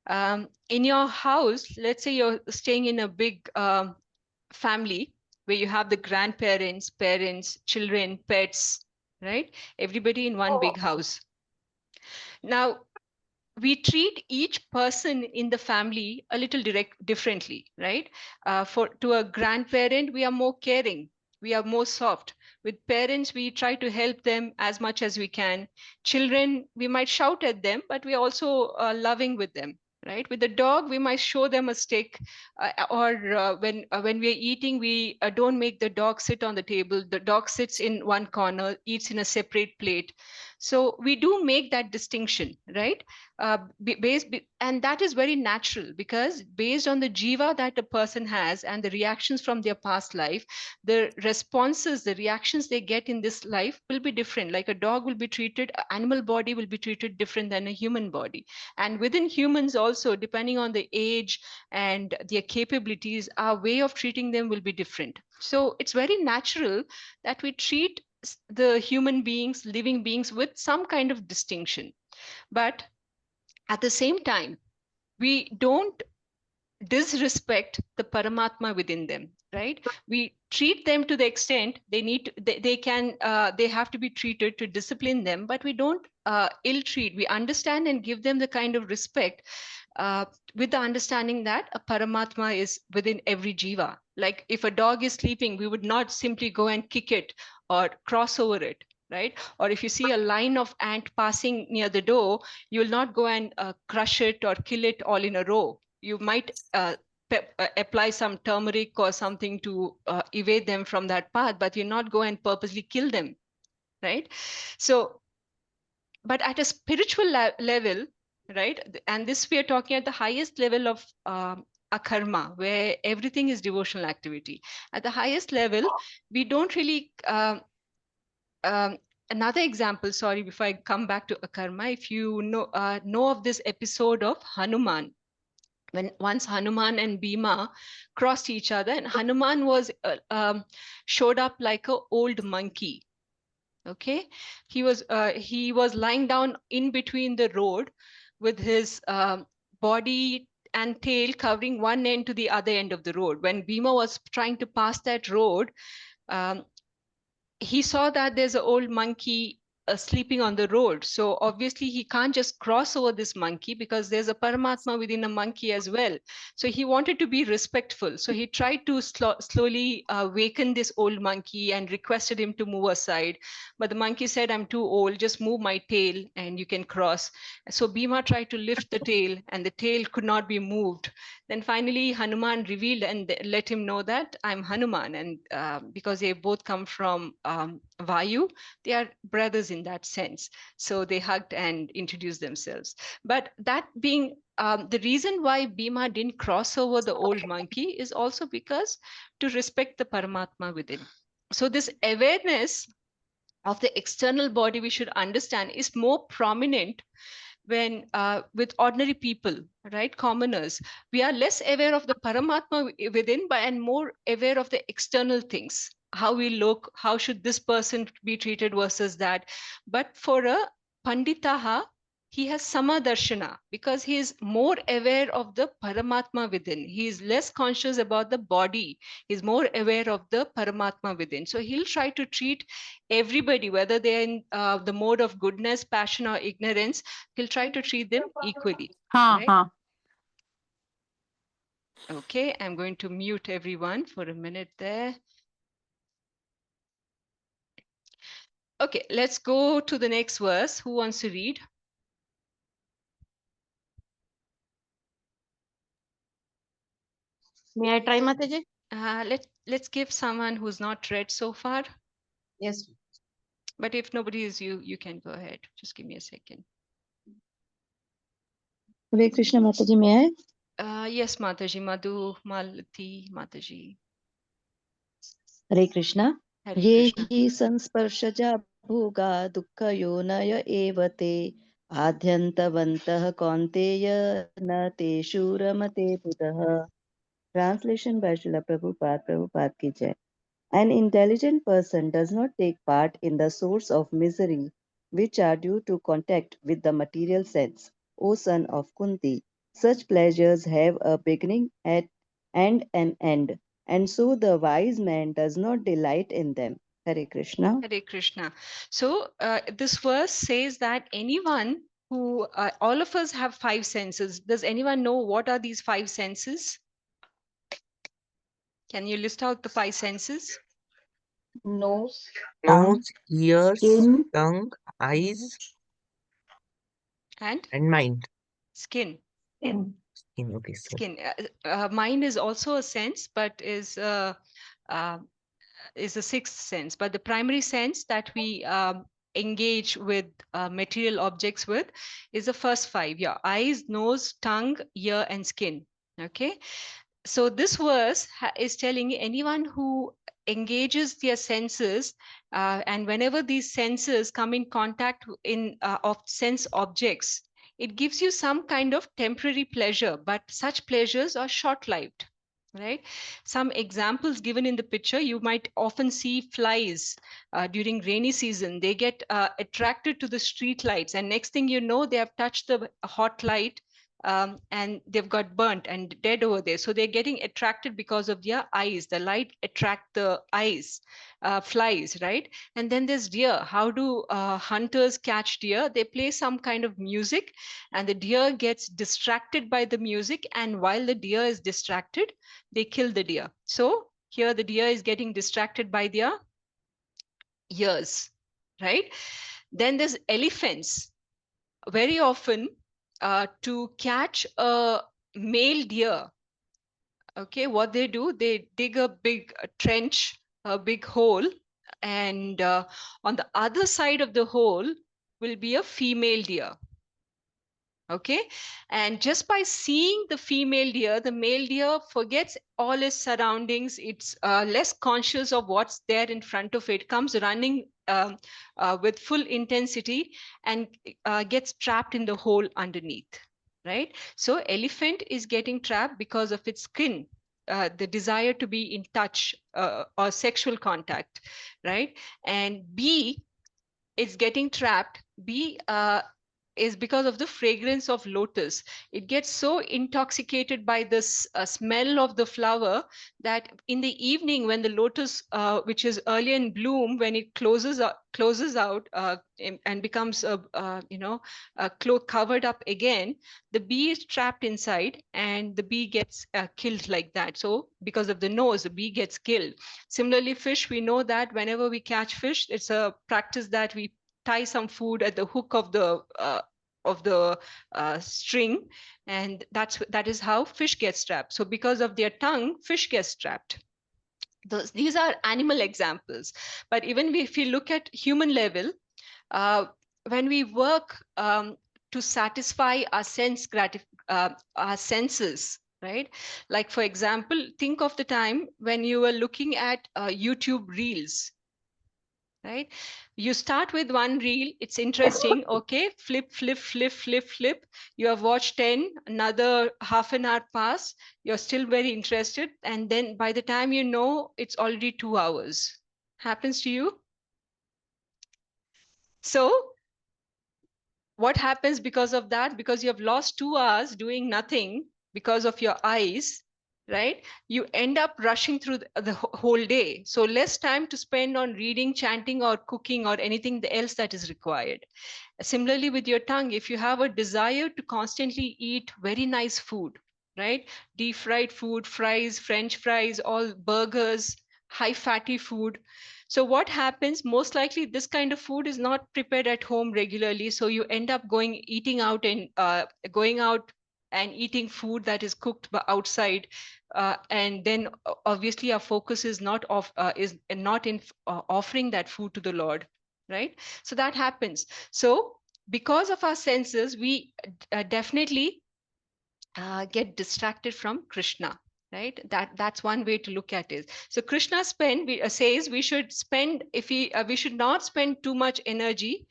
In your house, let's say you're staying in a big family where you have the grandparents, parents, children, pets, right? Everybody in one big house. Now, we treat each person in the family a little differently, right? To a grandparent, we are more caring, we are more soft. With parents, we try to help them as much as we can. Children, we might shout at them, but we are also loving with them, right? With the dog, we might show them a stick, or when we are eating, we don't make the dog sit on the table. The dog sits in one corner, eats in a separate plate. So we do make that distinction, right? And that is very natural, because based on the jiva that a person has and the reactions from their past life, the responses, the reactions they get in this life will be different. Like a dog will be treated, an animal body will be treated different than a human body. And within humans also, depending on the age and their capabilities, our way of treating them will be different. So it's very natural that we treat the human beings, living beings, with some kind of distinction. But at the same time, we don't disrespect the Paramatma within them, right? We treat them to the extent they have to be treated to discipline them, but we don't ill treat. We understand and give them the kind of respect, with the understanding that a Paramatma is within every jiva. Like if a dog is sleeping, we would not simply go and kick it or cross over it, right? Or if you see a line of ant passing near the door, you will not go and crush it or kill it all in a row. You might apply some turmeric or something to evade them from that path, but you not go and purposely kill them, right? So, but at a spiritual level, right? And this we are talking at the highest level of akarma, where everything is devotional activity. At the highest level, we don't really. Another example, sorry, before I come back to akarma, if you know of this episode of Hanuman, when once Hanuman and Bhima crossed each other, and Hanuman was showed up like an old monkey. Okay, he was lying down in between the road with his body and tail covering one end to the other end of the road. When Bhima was trying to pass that road, um, he saw that there's an old monkey sleeping on the road. So obviously he can't just cross over this monkey because there's a Paramatma within a monkey as well. So he wanted to be respectful. So he tried to slowly waken this old monkey and requested him to move aside. But the monkey said, I'm too old, just move my tail and you can cross. So Bhima tried to lift the tail and the tail could not be moved. Then finally Hanuman revealed and let him know that I'm Hanuman. And because they both come from Vayu, they are brothers in that sense. So they hugged and introduced themselves. But that being the reason why Bhima didn't cross over the old monkey is also because to respect the Paramatma within. So this awareness of the external body we should understand is more prominent when with ordinary people, right, commoners. We are less aware of the Paramatma within, but and more aware of the external things, how we look, how should this person be treated versus that. But for a Panditaha, he has Samadarshana because he is more aware of the Paramatma within. He is less conscious about the body. He's more aware of the Paramatma within. So he'll try to treat everybody, whether they're in the mode of goodness, passion, or ignorance, he'll try to treat them equally. Right? Okay, I'm going to mute everyone for a minute there. Okay, let's go to the next verse. Who wants to read? May I try, Mataji? Let's give someone who's not read so far. Yes. But if nobody is you can go ahead. Just give me a second. Hare Krishna Mataji, may I? Yes, Mataji, Madhu, Malati, Mataji. Hare Krishna. Hare Ye Krishna. hi sansparshaja bhoga dukkha yonaya evate adhyantavantah kaunteya na te shuramate putah. Translation by Srila Prabhupada ki jai. An intelligent person does not take part in the source of misery which are due to contact with the material sense. O son of Kunti, such pleasures have a beginning and an end, and so the wise man does not delight in them. Hare Krishna. Hare Krishna. So this verse says that anyone who, all of us have five senses. Does anyone know what are these five senses? Can you list out the five senses? Nose, Nose, ears, skin, tongue, eyes, And mind. skin. skin. Skin, okay, sorry. Skin. Mind is also a sense, but is a sixth sense. But the primary sense that we engage with material objects with is the first five. Yeah, eyes, nose, tongue, ear, and skin. Okay. So this verse is telling anyone who engages their senses, and whenever these senses come in contact of sense objects, it gives you some kind of temporary pleasure, but such pleasures are short-lived. Right? Some examples given in the picture, you might often see flies during rainy season. They get attracted to the street lights, and next thing you know, they have touched the hot light, and they've got burnt and dead over there. So they're getting attracted because of their eyes. The light attract the eyes, flies, right? And then there's deer. How do hunters catch deer? They play some kind of music, and the deer gets distracted by the music. And while the deer is distracted, they kill the deer. So here the deer is getting distracted by their ears, right? Then there's elephants. Very often, to catch a male deer, okay, what they do, they dig a big trench, a big hole, and on the other side of the hole will be a female deer. Okay, and just by seeing the female deer, the male deer forgets all its surroundings. It's less conscious of what's there in front of it, comes running with full intensity, and gets trapped in the hole underneath. right? So elephant is getting trapped because of its skin, the desire to be in touch, or sexual contact, right? And bee is getting trapped. Bee is because of the fragrance of lotus. It gets so intoxicated by this smell of the flower that in the evening, when the lotus, which is early in bloom, when it closes out and becomes covered up again, the bee is trapped inside, and the bee gets killed like that. So because of the nose, the bee gets killed. Similarly, fish, we know that whenever we catch fish, it's a practice that we tie some food at the hook of the string, and that is how fish gets trapped. So because of their tongue, fish gets trapped. These are animal examples, but even if you look at human level, uh, when we work to satisfy our senses, right? Like for example, think of the time when you were looking at YouTube reels, right? You start with one reel, it's interesting, okay, flip, flip, flip, flip, flip. You have watched 10, another half an hour pass, you're still very interested, and then by the time you know, it's already 2 hours. Happens to you? So what happens because of that? Because you have lost 2 hours doing nothing because of your eyes, right? You end up rushing through the whole day. So less time to spend on reading, chanting, or cooking, or anything else that is required. Similarly, with your tongue, if you have a desire to constantly eat very nice food, right? Deep fried food, fries, French fries, all burgers, high fatty food. So what happens? Most likely, this kind of food is not prepared at home regularly. So you end up going out and eating food that is cooked outside, and then obviously our focus is not in offering that food to the Lord, right? So that happens. So because of our senses, we definitely get distracted from Krishna, right? That's one way to look at it. So Krishna says we should spend, if we should not spend too much energy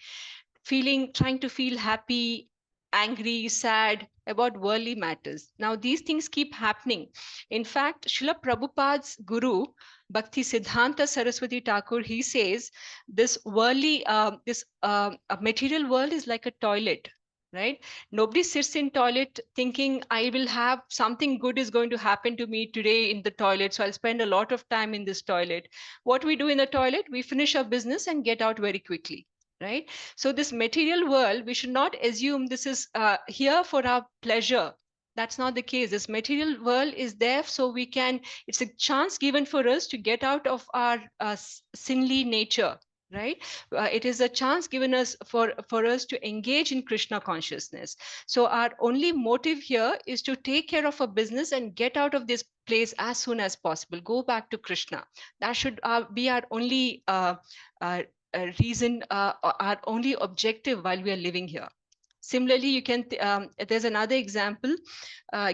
trying to feel happy, angry, sad about worldly matters. Now these things keep happening. In fact, Srila Prabhupada's guru, Bhakti Siddhanta Saraswati Thakur, he says this material world is like a toilet, right? Nobody sits in toilet thinking I will have something good is going to happen to me today in the toilet, so I'll spend a lot of time in this toilet. What we do in the toilet, we finish our business and get out very quickly, right? So this material world, we should not assume this is here for our pleasure. That's not the case. This material world is there so it's a chance given for us to get out of our sinly nature, right? It is a chance given us for us to engage in Krishna consciousness. So our only motive here is to take care of our business and get out of this place as soon as possible. Go back to Krishna. That should be our only reason, our only objective while we are living here. Similarly, there's another example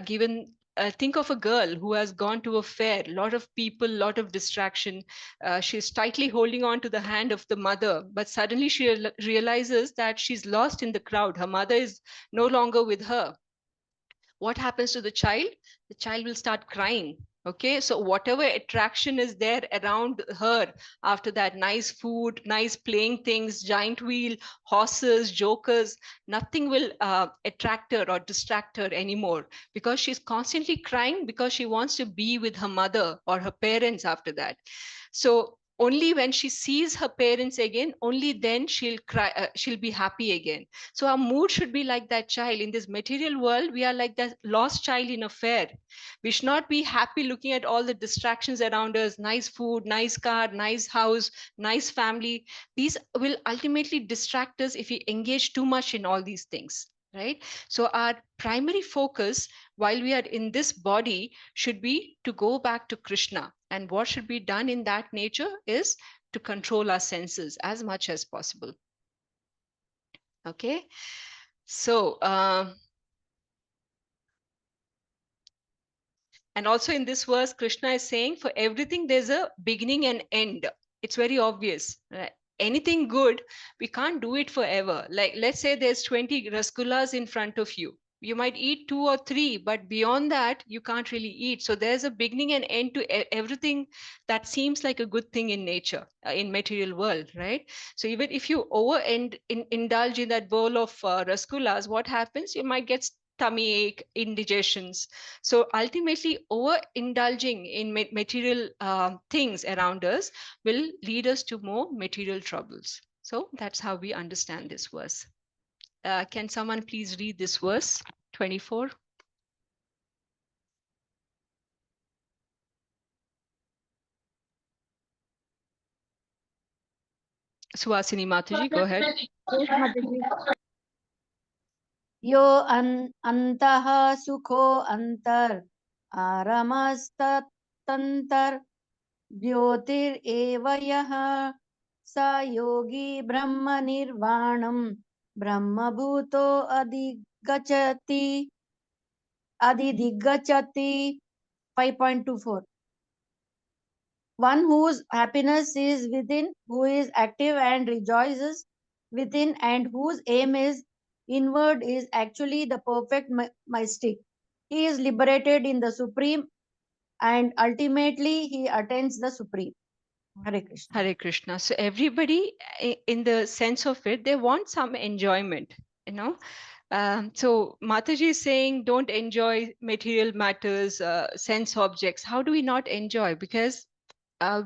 given. Think of a girl who has gone to a fair, a lot of people, a lot of distraction. She's tightly holding on to the hand of the mother, but suddenly she realizes that she's lost in the crowd. Her mother is no longer with her. What happens to the child? The child will start crying. Okay, so whatever attraction is there around her after that, nice food, nice playing things, giant wheel, horses, jokers, nothing will attract her or distract her anymore, because she's constantly crying because she wants to be with her mother or her parents after that. So only when she sees her parents again, only then she'll cry, she'll be happy again. So our mood should be like that child. In this material world, we are like that lost child in a fair. We should not be happy looking at all the distractions around us, nice food, nice car, nice house, nice family. These will ultimately distract us if we engage too much in all these things, right? So our primary focus while we are in this body should be to go back to Krishna. And what should be done in that nature is to control our senses as much as possible. Okay, so and also in this verse, Krishna is saying for everything there's a beginning and end. It's very obvious. Right? Anything good, we can't do it forever. Like let's say there's 20 rasgullas in front of you. You might eat 2 or 3, but beyond that, you can't really eat. So there's a beginning and end to everything that seems like a good thing in nature, in material world, right? So even if you indulge in that bowl of rasgullas, what happens? You might get tummy ache, indigestions. So ultimately, over indulging in material things around us will lead us to more material troubles. So that's how we understand this verse. Can someone please read this verse 24? Suhasini Mataji, go ahead. यो अन्तः सुखो अन्तर् आरमस्ततन्तर् ज्योतिरेव यः स योगी ब्रह्मनिर्वाणं ब्रह्मभूतो अधिदिग्गच्छति 5.24. One whose happiness is within, who is active and rejoices within, and whose aim is inward, is actually the perfect mystic. He is liberated in the Supreme, and ultimately he attains the Supreme. Hare Krishna. Hare Krishna. So everybody, in the sense of it, they want some enjoyment, you know. So Mataji is saying, don't enjoy material matters, sense objects. How do we not enjoy? Because our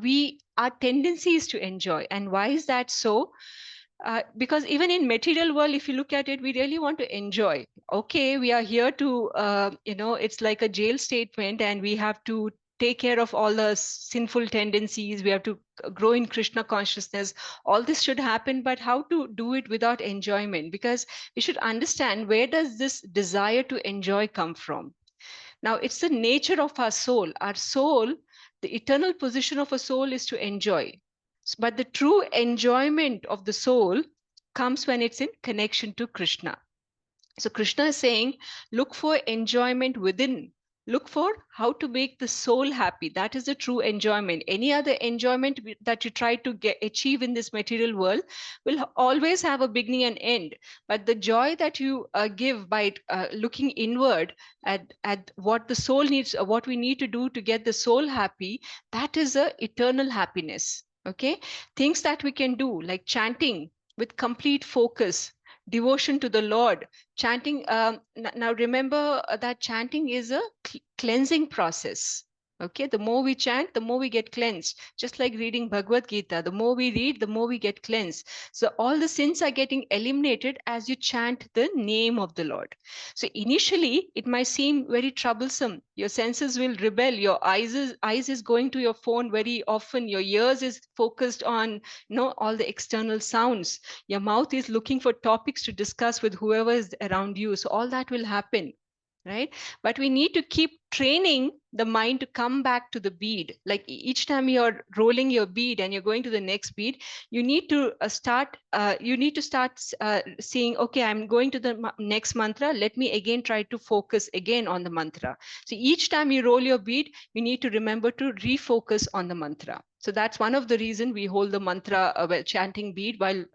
tendency is to enjoy. And why is that so? Because even in material world, if you look at it, we really want to enjoy. Okay, we are here to, it's like a jail statement, and we have to take care of all the sinful tendencies. We have to grow in Krishna consciousness. All this should happen, but how to do it without enjoyment? Because we should understand, where does this desire to enjoy come from? Now, it's the nature of our soul. Our soul, the eternal position of a soul is to enjoy. But the true enjoyment of the soul comes when it's in connection to Krishna. So Krishna is saying, look for enjoyment within. Look for how to make the soul happy. That is the true enjoyment. Any other enjoyment that you try to achieve in this material world will always have a beginning and end. But the joy that you give by looking inward at what the soul needs, what we need to do to get the soul happy, that is a eternal happiness. Okay, things that we can do, like chanting with complete focus, devotion to the Lord, chanting. Now remember that chanting is a cleansing process. Okay, the more we chant, the more we get cleansed. Just like reading Bhagavad Gita, the more we read, the more we get cleansed. So all the sins are getting eliminated as you chant the name of the Lord. So initially, it might seem very troublesome. Your senses will rebel. Your eyes is going to your phone very often. Your ears is focused on all the external sounds. Your mouth is looking for topics to discuss with whoever is around you. So all that will happen, right? But we need to keep training the mind to come back to the bead. Like each time you're rolling your bead and you're going to the next bead, you need to start seeing, okay, I'm going to the next mantra. Let me again try to focus again on the mantra. So each time you roll your bead, you need to remember to refocus on the mantra. So that's one of the reasons we hold the mantra, chanting bead while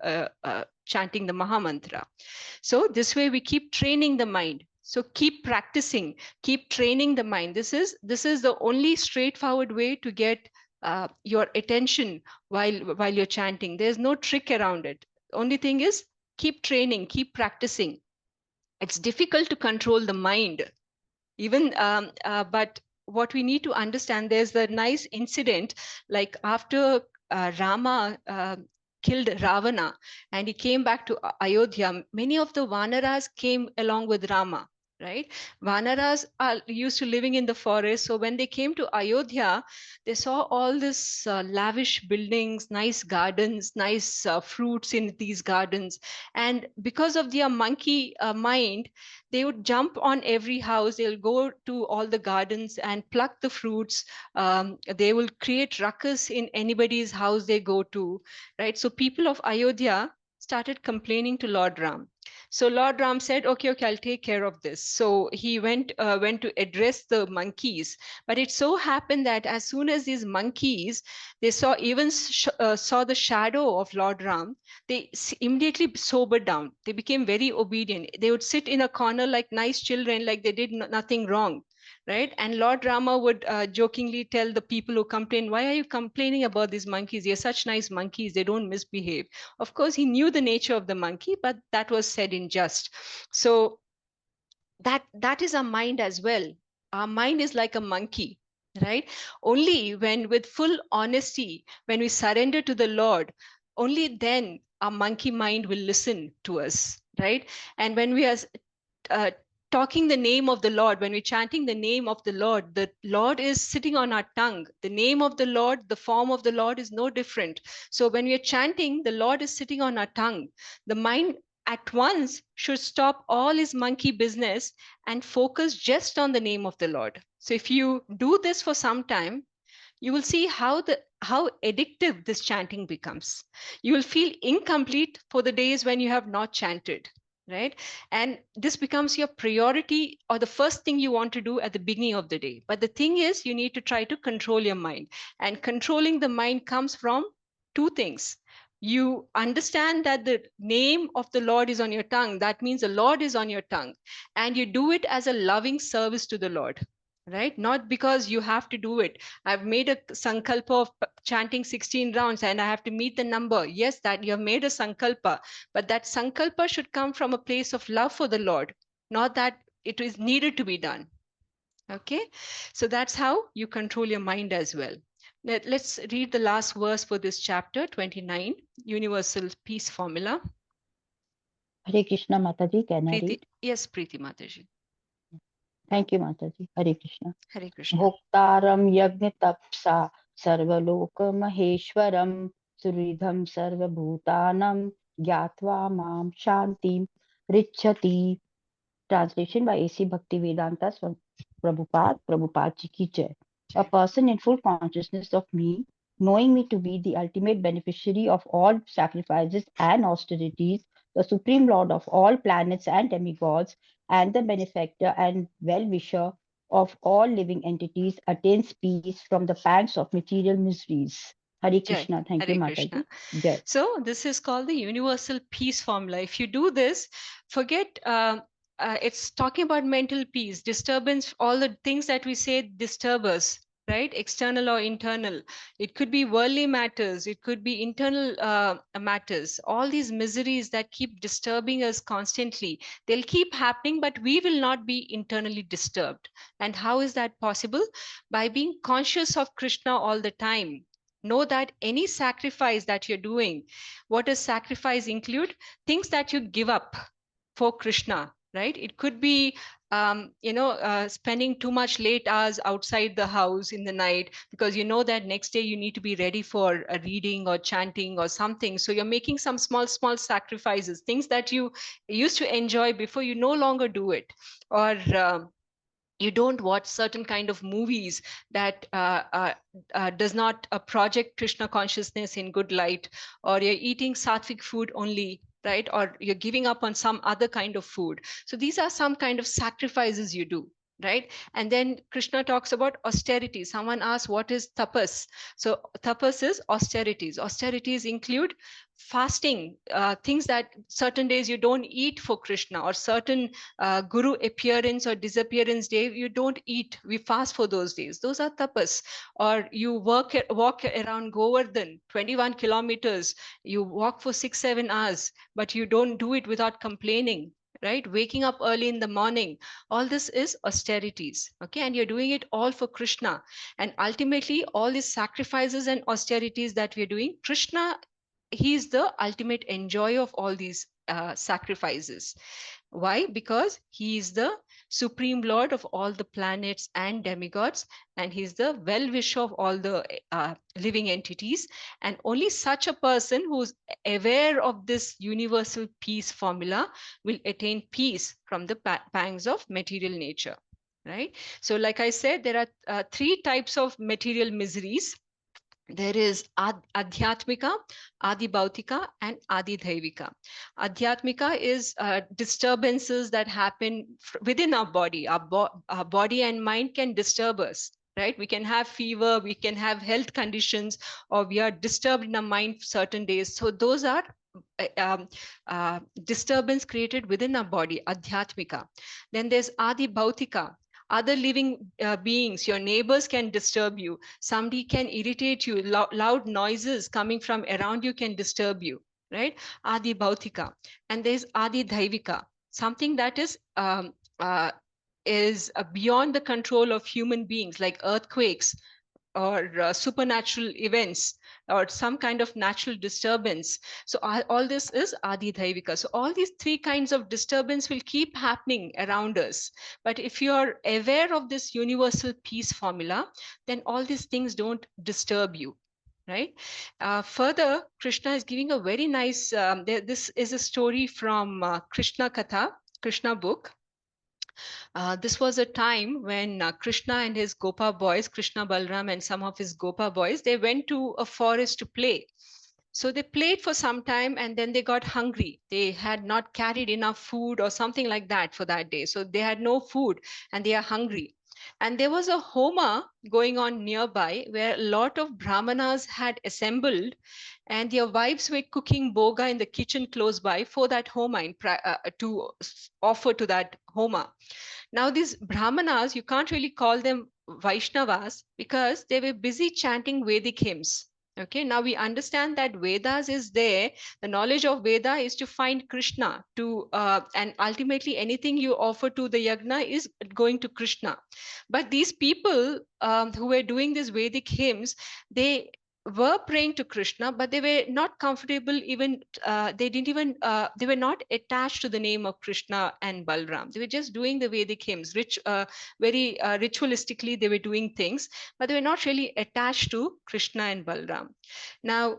chanting the Maha Mantra. So this way we keep training the mind. So keep practicing, keep training the mind. This is the only straightforward way to get your attention while you're chanting. There's no trick around it. Only thing is, keep training, keep practicing. It's difficult to control the mind, even but what we need to understand, there's the nice incident, like after Rama killed Ravana and he came back to Ayodhya, many of the Vanaras came along with Rama, right? Vanaras are used to living in the forest. So when they came to Ayodhya, they saw all this lavish buildings, nice gardens, nice fruits in these gardens. And because of their monkey mind, they would jump on every house. They'll go to all the gardens and pluck the fruits. They will create ruckus in anybody's house they go to, right? So people of Ayodhya started complaining to Lord Ram. So Lord Ram said, okay, I'll take care of this. So he went to address the monkeys. But it so happened that as soon as these monkeys, they saw saw the shadow of Lord Ram, they immediately sobered down. They became very obedient. They would sit in a corner like nice children, like they did nothing wrong. Right. And Lord Rama would jokingly tell the people who complain, why are you complaining about these monkeys? They're such nice monkeys. They don't misbehave. Of course, he knew the nature of the monkey, but that was said in jest. So that is our mind as well. Our mind is like a monkey, right? Only when, with full honesty, when we surrender to the Lord, only then our monkey mind will listen to us, right? And when we are uh, talking the name of the Lord, when we're chanting the name of the Lord is sitting on our tongue. The name of the Lord, the form of the Lord is no different. So when we are chanting, the Lord is sitting on our tongue. The mind at once should stop all his monkey business and focus just on the name of the Lord. So if you do this for some time, you will see how addictive this chanting becomes. You will feel incomplete for the days when you have not chanted, right? And this becomes your priority or the first thing you want to do at the beginning of the day. But the thing is, you need to try to control your mind. And controlling the mind comes from two things. You understand that the name of the Lord is on your tongue. That means the Lord is on your tongue. And you do it as a loving service to the Lord, right? Not because you have to do it. I've made a sankalpa of chanting 16 rounds and I have to meet the number. Yes, that you have made a sankalpa, but that sankalpa should come from a place of love for the Lord, not that it is needed to be done. Okay, so that's how you control your mind as well. Let's read the last verse for this chapter 29, Universal Peace Formula. Hare Krishna Mataji, can I read? Yes, Preeti Mataji. Thank you, Mataji. Hare Krishna. Hare Krishna. Bhoktaram yagna tapsa sarvaloka maheshwaram suridham sarvabhutanam gyatva mam shantim richati. Translation by A.C. Bhaktivedanta Prabhupada, Prabhupada Ji ki jai. A person in full consciousness of me, knowing me to be the ultimate beneficiary of all sacrifices and austerities, the supreme lord of all planets and demigods, and the benefactor and well-wisher of all living entities, attains peace from the pangs of material miseries. Hare Krishna. Thank you, Mataji. Jai. So this is called the universal peace formula. If you do this, forget it's talking about mental peace, disturbance, all the things that we say disturb us, right? External or internal. It could be worldly matters. It could be internal matters. All these miseries that keep disturbing us constantly, they'll keep happening, but we will not be internally disturbed. And how is that possible? By being conscious of Krishna all the time. Know that any sacrifice that you're doing, what does sacrifice include? Things that you give up for Krishna, right? It could be spending too much late hours outside the house in the night because you know that next day you need to be ready for a reading or chanting or something. So you're making some small sacrifices, things that you used to enjoy before, you no longer do it. Or you don't watch certain kind of movies that does not project Krishna consciousness in good light, or you're eating sattvic food only, right? Or you're giving up on some other kind of food. So these are some kind of sacrifices you do, right? And then Krishna talks about austerity. Someone asks, what is tapas? So tapas is austerities. Austerities include fasting, things that certain days you don't eat for Krishna, or certain guru appearance or disappearance day you don't eat, we fast for those days. Those are tapas. Or you walk around Govardhan 21 kilometers, you walk for 6-7 hours, but you don't do it without complaining, right? Waking up early in the morning, all this is austerities. Okay, and you're doing it all for Krishna. And ultimately all these sacrifices and austerities that we're doing, Krishna, he is the ultimate enjoyer of all these sacrifices. Why? Because he is the supreme lord of all the planets and demigods, and he's the well-wisher of all the living entities. And only such a person who's aware of this universal peace formula will attain peace from the pangs of material nature, right? So like I said, there are 3 types of material miseries. There is Adhyatmika, Adi Bhautika, and Adi Dhaivika. Adhyatmika is disturbances that happen within our body. Our body and mind can disturb us, right? We can have fever, we can have health conditions, or we are disturbed in our mind certain days. So those are disturbance created within our body, Adhyatmika. Then there's Adi Bhautika. Other living beings, your neighbors can disturb you, somebody can irritate you, loud noises coming from around you can disturb you, right? Adi Bhautika. And there's Adi Dhaivika, something that is beyond the control of human beings, like earthquakes or supernatural events or some kind of natural disturbance. So all this is Adi Dhaivika. So all these three kinds of disturbance will keep happening around us. But if you're aware of this universal peace formula, then all these things don't disturb you, right? Further, Krishna is giving a very nice, this is a story from Krishna Katha, Krishna book. This was a time when Krishna and his Gopa boys, Krishna Balram and some of his Gopa boys, they went to a forest to play. So they played for some time and then they got hungry. They had not carried enough food or something like that for that day. So they had no food and they are hungry. And there was a Homa going on nearby where a lot of Brahmanas had assembled and their wives were cooking boga in the kitchen close by for that Homa, to offer to that Homa. Now, these Brahmanas, you can't really call them Vaishnavas because they were busy chanting Vedic hymns. Okay, now we understand that Vedas is there. The knowledge of Veda is to find Krishna, and ultimately anything you offer to the yagna is going to Krishna. But these people who were doing these Vedic hymns, they were praying to Krishna, but they were not comfortable even, they were not attached to the name of Krishna and Balram. They were just doing the Vedic hymns, very ritualistically they were doing things, but they were not really attached to Krishna and Balram. Now,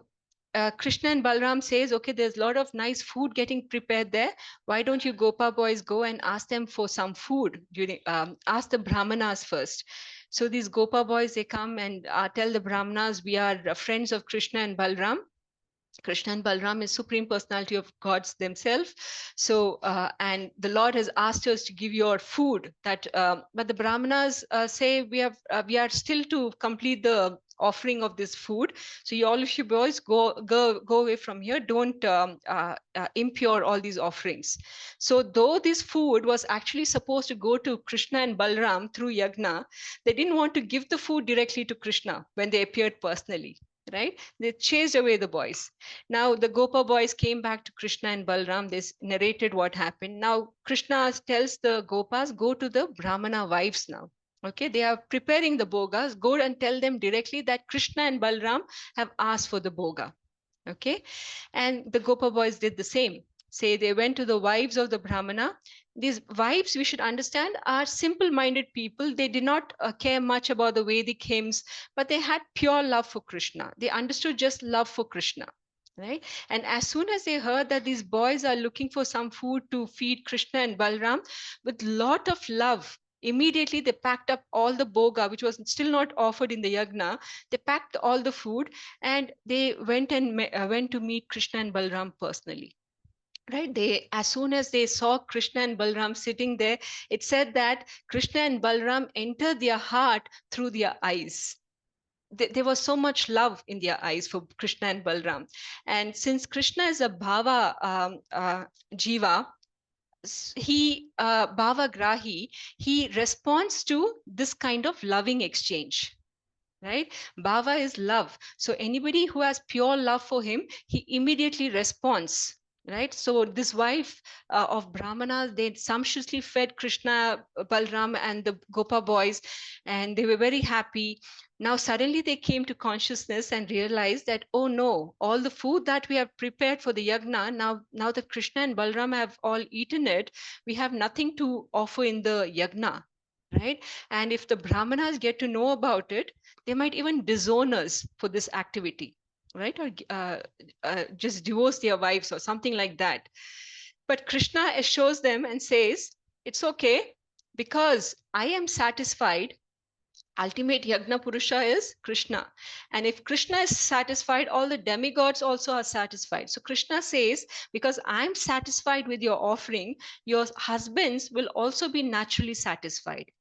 Krishna and Balram says, okay, there's a lot of nice food getting prepared there. Why don't you Gopa boys go and ask them for some food? Ask the Brahmanas first. So these Gopa boys, they come and tell the Brahmanas, we are friends of Krishna and Balram. Krishna and Balram is Supreme Personality of Gods themselves. So, and the Lord has asked us to give your food. But the Brahmanas say we are still to complete the offering of this food. So you all of you boys go away from here. Don't impure all these offerings. So though this food was actually supposed to go to Krishna and Balram through yagna, they didn't want to give the food directly to Krishna when they appeared personally. Right? They chased away the boys. Now the Gopa boys came back to Krishna and Balram. They narrated what happened. Now Krishna tells the Gopas, go to the Brahmana wives now. Okay, they are preparing the bogas. Go and tell them directly that Krishna and Balram have asked for the boga. Okay, and the Gopa boys did the same. Say they went to the wives of the Brahmana. These wives, we should understand, are simple-minded people. They did not care much about the Vedic hymns, but they had pure love for Krishna. They understood just love for Krishna. Right? And as soon as they heard that these boys are looking for some food to feed Krishna and Balram, with lot of love, immediately they packed up all the boga, which was still not offered in the yagna. They packed all the food and they went to meet Krishna and Balram personally. Right? They, as soon as they saw Krishna and Balram sitting there, it said that Krishna and Balram entered their heart through their eyes. There was so much love in their eyes for Krishna and Balram. And since Krishna is a bhava jiva, he bhava grahi, he responds to this kind of loving exchange. Right? Bhava is love. So anybody who has pure love for him, he immediately responds. Right? So this wife of Brahmana, they sumptuously fed Krishna, Balram, and the Gopa boys, and they were very happy. Now suddenly they came to consciousness and realized that, oh no, all the food that we have prepared for the yagna, now that Krishna and Balram have all eaten it, we have nothing to offer in the yagna. Right? And if the Brahmanas get to know about it, they might even disown us for this activity, right? Or just divorce their wives or something like that. But Krishna assures them and says, it's okay, because I am satisfied Ultimate Yagna Purusha is Krishna. And if Krishna is satisfied, all the demigods also are satisfied. So Krishna says, because I'm satisfied with your offering, your husbands will also be naturally satisfied.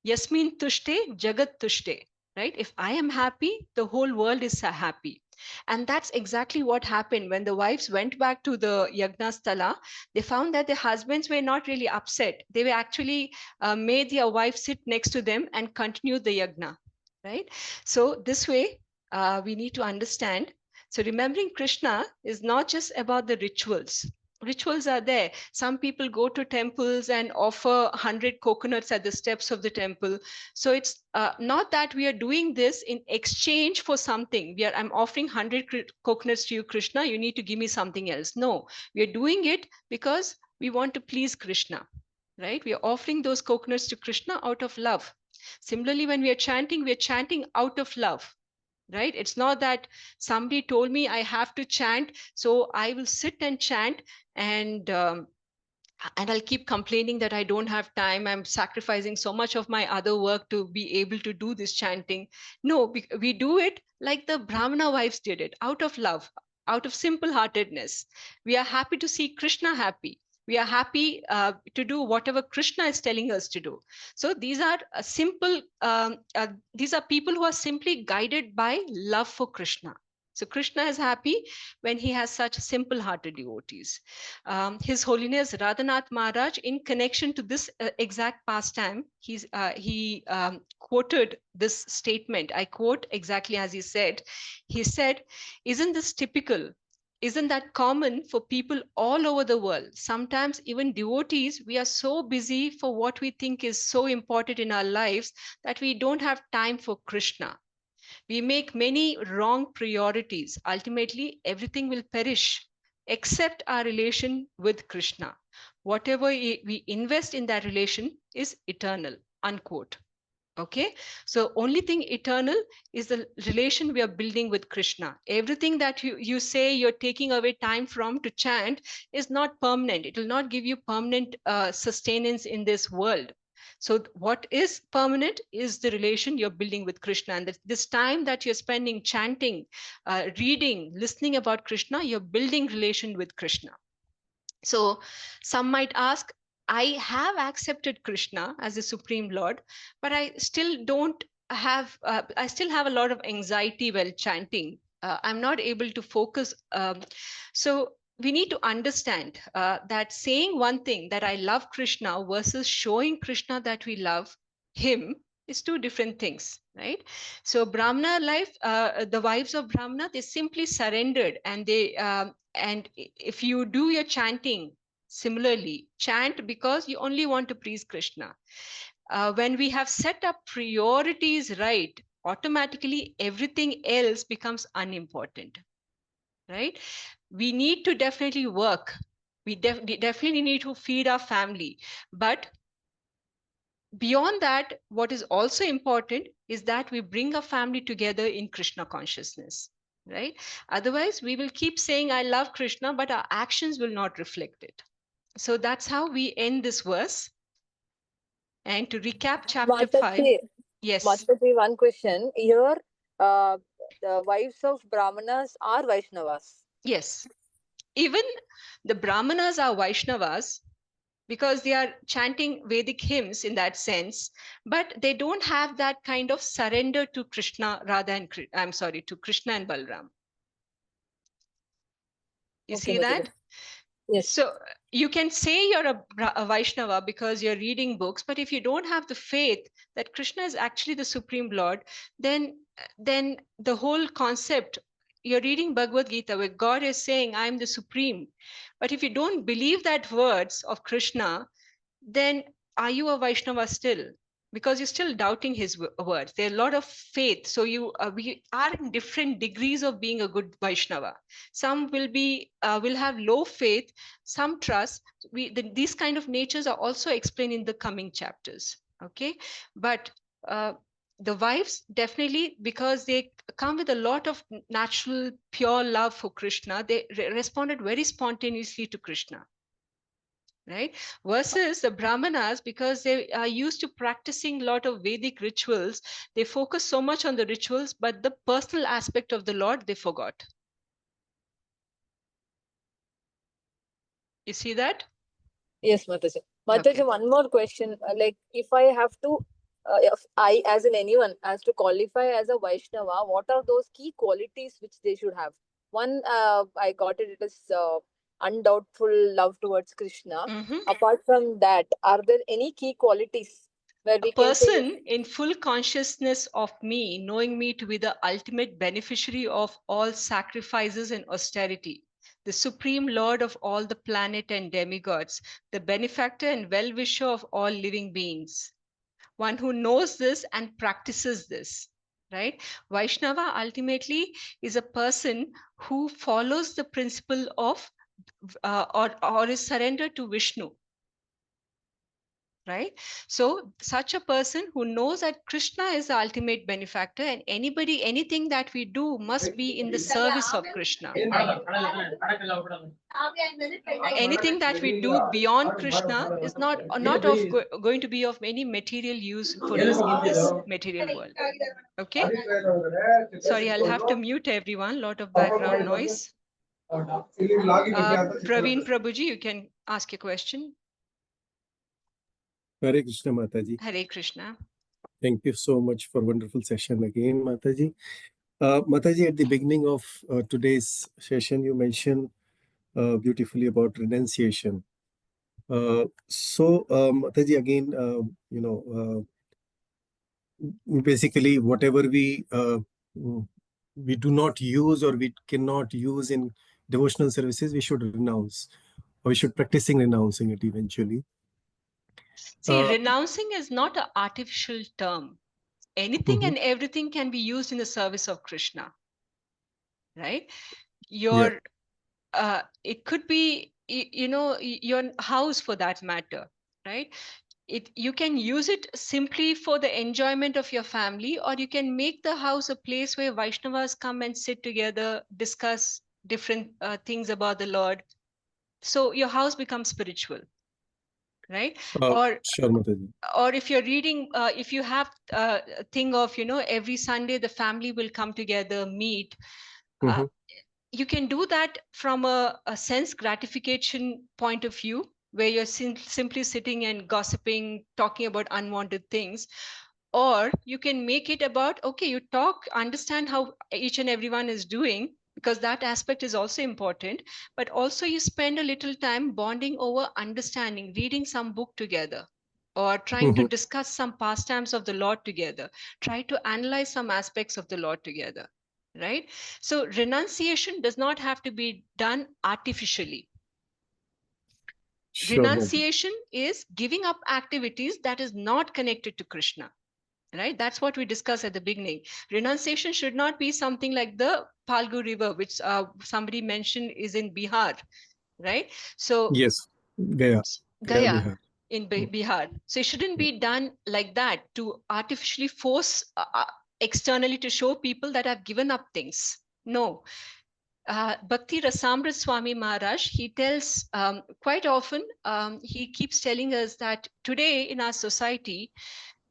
Yasmin tushte, jagat tushte. Right? If I am happy, the whole world is happy. And that's exactly what happened when the wives went back to the Yagna Sthala. They found that the husbands were not really upset. They were actually made their wife sit next to them and continue the Yagna. Right? So this way, we need to understand. So remembering Krishna is not just about the rituals. Rituals are there. Some people go to temples and offer 100 coconuts at the steps of the temple. So it's not that we are doing this in exchange for something. I'm offering 100 coconuts to you, Krishna. You need to give me something else. No, we are doing it because we want to please Krishna, right? We are offering those coconuts to Krishna out of love. Similarly, when we are chanting out of love. Right? It's not that somebody told me I have to chant, so I will sit and chant, and I'll keep complaining that I don't have time. I'm sacrificing so much of my other work to be able to do this chanting. No, we do it like the Brahmana wives did it, out of love, out of simple heartedness. We are happy to see Krishna happy. We are happy to do whatever Krishna is telling us to do. So these are these are people who are simply guided by love for Krishna. So Krishna is happy when he has such simple-hearted devotees. His Holiness Radhanath Maharaj, in connection to this exact pastime, he quoted this statement. I quote exactly as he said. He said, "Isn't this typical? Isn't that common for people all over the world? Sometimes even devotees, we are so busy for what we think is so important in our lives that we don't have time for Krishna. We make many wrong priorities. Ultimately, everything will perish except our relation with Krishna. Whatever we invest in that relation is eternal." Unquote. Okay, so only thing eternal is the relation we are building with Krishna. Everything that you say you're taking away time from to chant is not permanent. It will not give you permanent sustenance in this world. So what is permanent is the relation you're building with Krishna. And this time that you're spending chanting, reading, listening about Krishna, you're building relation with Krishna. So some might ask, I have accepted Krishna as the Supreme Lord, but I still don't have, I still have a lot of anxiety while chanting. I'm not able to focus. So we need to understand that saying one thing, that I love Krishna, versus showing Krishna that we love him, is two different things, right? So Brahmana life, the wives of Brahmana, they simply surrendered, and and if you do your chanting similarly, chant because you only want to please Krishna. When we have set up priorities right, automatically everything else becomes unimportant, right? We need to definitely work. We definitely need to feed our family. But beyond that, what is also important is that we bring our family together in Krishna consciousness, right? Otherwise, we will keep saying, I love Krishna, but our actions will not reflect it. So that's how we end this verse. And to recap chapter 5. Yes. Mataji, one question. Here, the wives of Brahmanas are Vaishnavas. Yes. Even the Brahmanas are Vaishnavas because they are chanting Vedic hymns in that sense, but they don't have that kind of surrender to Krishna, to Krishna and Balram. You see that? Yes. So you can say you're a Vaishnava because you're reading books, but if you don't have the faith that Krishna is actually the Supreme Lord, then the whole concept, you're reading Bhagavad Gita where God is saying, I'm the Supreme. But if you don't believe that words of Krishna, then are you a Vaishnava still? Because you're still doubting his words. There are a lot of faith. So we are in different degrees of being a good Vaishnava. Some will have low faith, some trust. These kind of natures are also explained in the coming chapters. Okay, but the wives definitely, because they come with a lot of natural, pure love for Krishna, they responded very spontaneously to Krishna. right? Versus the Brahmanas, because they are used to practicing a lot of Vedic rituals, they focus so much on the rituals, but the personal aspect of the Lord they forgot. You see that? Yes, Mataji. Okay. Mataji, one more question. Like, if I have to, if I, as in anyone, has to qualify as a Vaishnava, what are those key qualities which they should have? One, I got it, it is undoubtful love towards Krishna. Mhm. Apart from that, are there any key qualities where A we can say, person in full consciousness of me, knowing me to be the ultimate beneficiary of all sacrifices and austerity, the supreme lord of all the planet and demigods, the benefactor and well-wisher of all living beings, one who knows this and practices this, right? Vaishnava ultimately is a person who follows the principle of or is surrendered to Vishnu, right? So such a person who knows that Krishna is the ultimate benefactor, and anything that we do must be in the service of Krishna. Anything that we do beyond Krishna is not going to be of any material use for us in this material world. Okay, sorry, I'll have to mute everyone, lot of background noise. Praveen Prabhuji, you can ask a question. Hare Krishna, Mataji. Hare Krishna. Thank you so much for wonderful session again, Mataji. Mataji, at the beginning of today's session, you mentioned beautifully about renunciation. Mataji, again, basically, whatever we do not use or we cannot use in devotional services, we should renounce, or we should practicing renouncing it eventually. See, renouncing is not an artificial term. Anything and everything can be used in the service of Krishna, right? Your it could be your house, for that matter, right? You can use it simply for the enjoyment of your family, or you can make the house a place where Vaishnavas come and sit together, discuss different things about the Lord. So your house becomes spiritual, right? Sure, Mataji. Or if you're reading, if you have a thing of, every Sunday the family will come together, meet. You can do that from a sense gratification point of view, where you're simply sitting and gossiping, talking about unwanted things. Or you can make it about, okay, you talk, understand how each and everyone is doing, because that aspect is also important. But also you spend a little time bonding over understanding, reading some book together, or trying to discuss some pastimes of the Lord together, try to analyze some aspects of the Lord together, right? So renunciation does not have to be done artificially. Sure, renunciation is giving up activities that is not connected to Krishna, right? That's what we discussed at the beginning. Renunciation should not be something like the Palgu river, which somebody mentioned is in Bihar, right? So yes, Gaya, Gaya, Bihar. in Bihar. So it shouldn't be done like that, to artificially force externally to show people that I've given up things. No. Bhakti Rasamrit Swami Maharaj, he tells quite often, he keeps telling us that today in our society,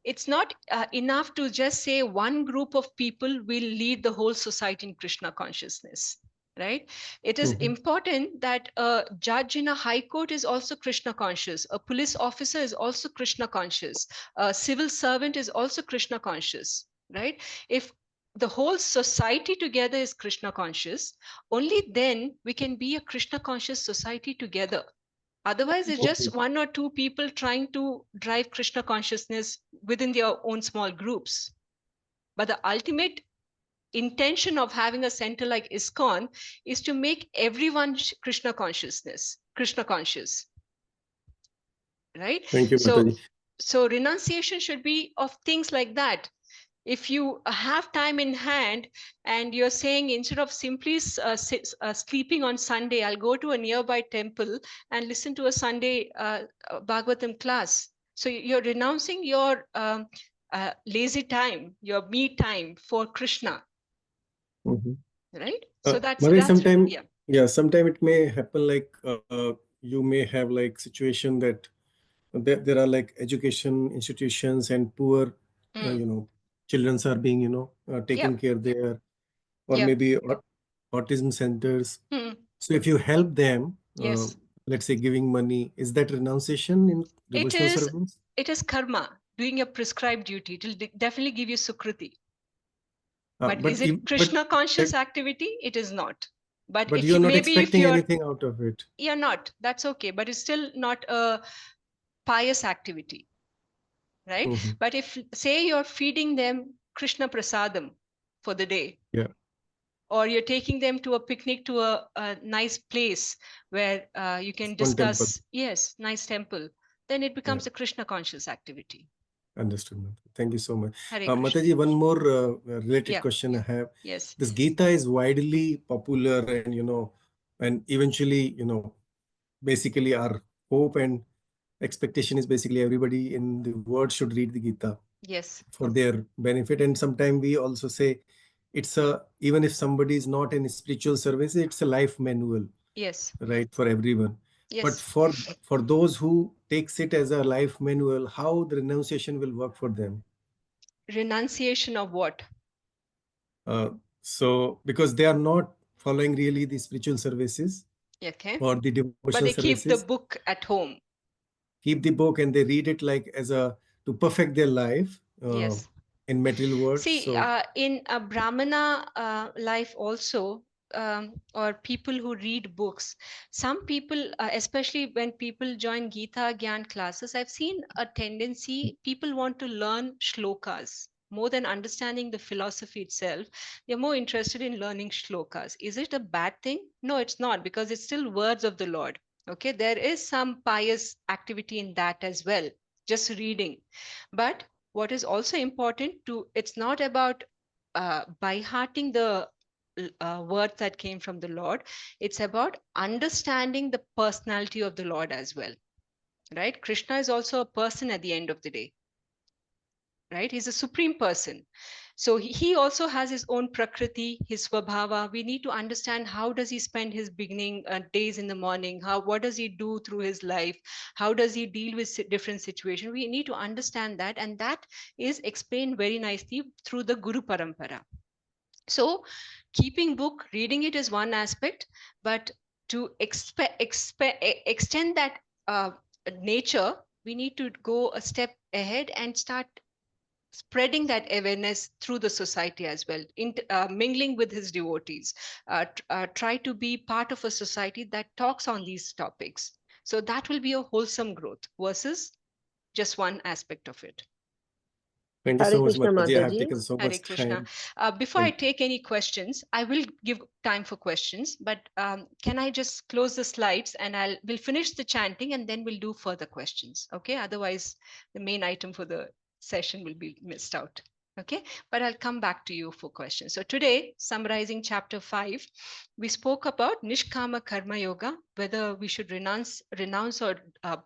it's not enough to just say one group of people will lead the whole society in Krishna consciousness, right? It is important that a judge in a high court is also Krishna conscious, a police officer is also Krishna conscious, a civil servant is also Krishna conscious, right? If the whole society together is Krishna conscious, only then we can be a Krishna conscious society together. Otherwise, it's just one or two people trying to drive Krishna consciousness within their own small groups. But the ultimate intention of having a center like ISKCON is to make everyone Krishna consciousness, Krishna conscious, right? Thank you, Mataji. So renunciation should be of things like that. If you have time in hand and you're saying, instead of simply sleeping on Sunday, I'll go to a nearby temple and listen to a Sunday Bhagavatam class. So you're renouncing your lazy time, your me time for Krishna, right? So that's sometime, yeah. Sometime it may happen like you may have like situation that there are like education institutions and poor, Mm. children are being, taken Yep. care there, or Yep. maybe autism centers. Mm. So if you help them, Yes. let's say giving money, is that renunciation in It devotional is service? it is karma, doing a prescribed duty. It will definitely give you sukriti. But is it But Krishna conscious activity? It is not. But but if you're not maybe if expecting you're anything out of it. not, that's okay. But it's still not a pious activity, right? Mhm. But if say you're feeding them Krishna prasadam for the day, Yeah, or you're taking them to a picnic to a nice place where you can one temple. discuss, yes, nice temple, then it Yeah, becomes a Krishna conscious activity. understood. Mataji. Thank you so much. Hare Krishna. Mataji, one more related Yeah. question I have. Yes. This Gita is widely popular, and and eventually, basically our hope and expectation is basically everybody in the world should read the Gita Yes. for their benefit. And sometimes we also say it's a, even if somebody is not in spiritual service, it's a life manual, Yes. right, for everyone. But Yes. for those who takes it as a life manual, how the renunciation will work for them? Renunciation of what? uh, so because they are not following really the spiritual services Okay. or the devotional But they keep the services, book at home. keep the book and they read it like as a to perfect their life Yes. in material world. See, So in a Brahmana life also, or people who read books, some people, especially when people join Gita Gyan classes, I've seen a tendency, people want to learn shlokas. More than understanding the philosophy itself, they're more interested in learning shlokas. Is it a bad thing? No, it's not, because it's still words of the Lord. Okay, there is some pious activity in that as well, just reading. But what is also important to, it's not about by hearting the words that came from the Lord. It's about understanding the personality of the Lord as well, right? Krishna is also a person at the end of the day, right? He's a supreme person. So he also has his own prakriti, his swabhava. We need to understand how does he spend his beginning days in the morning, how, what does he do through his life, how does he deal with different situations. We need to understand that, and that is explained very nicely through the Guru Parampara. So keeping book, reading it is one aspect, but to extend that nature, we need to go a step ahead and start spreading that awareness through the society as well, mingling with his devotees, try to be part of a society that talks on these topics. So that will be a wholesome growth versus just one aspect of it. thank you Hare so much, Krishna Mataji. I have Mataji. taken so Hare much Krishna. time. Before I Thank take any questions, I will give time for questions, but can I just close the slides and we'll finish the chanting and then we'll do further questions. Okay. Otherwise, the main item for the session will be missed out. Okay. But I'll come back to you for questions. So today, summarizing chapter 5, we spoke about Nishkama Karma Yoga, whether we should renounce or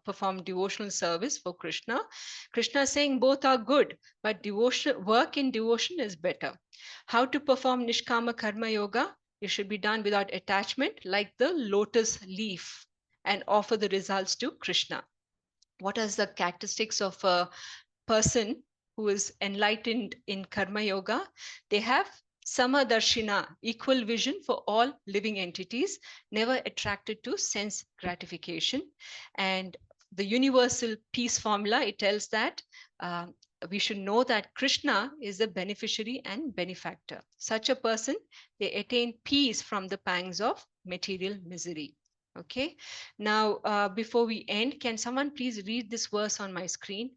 perform devotional service for Krishna. Krishna is saying both are good, but devotion, work in devotion is better. How to perform Nishkama Karma Yoga? It should be done without attachment, like the lotus leaf, and offer the results to Krishna. What are the characteristics of a person who is enlightened in Karma Yoga? They have Samadarshina, equal vision for all living entities, never attracted to sense gratification. And the universal peace formula, it tells that uh, we should know that Krishna is the beneficiary and benefactor. Such a person, they attain peace from the pangs of material misery. Okay. Now, before we end, can someone please read this verse on my screen?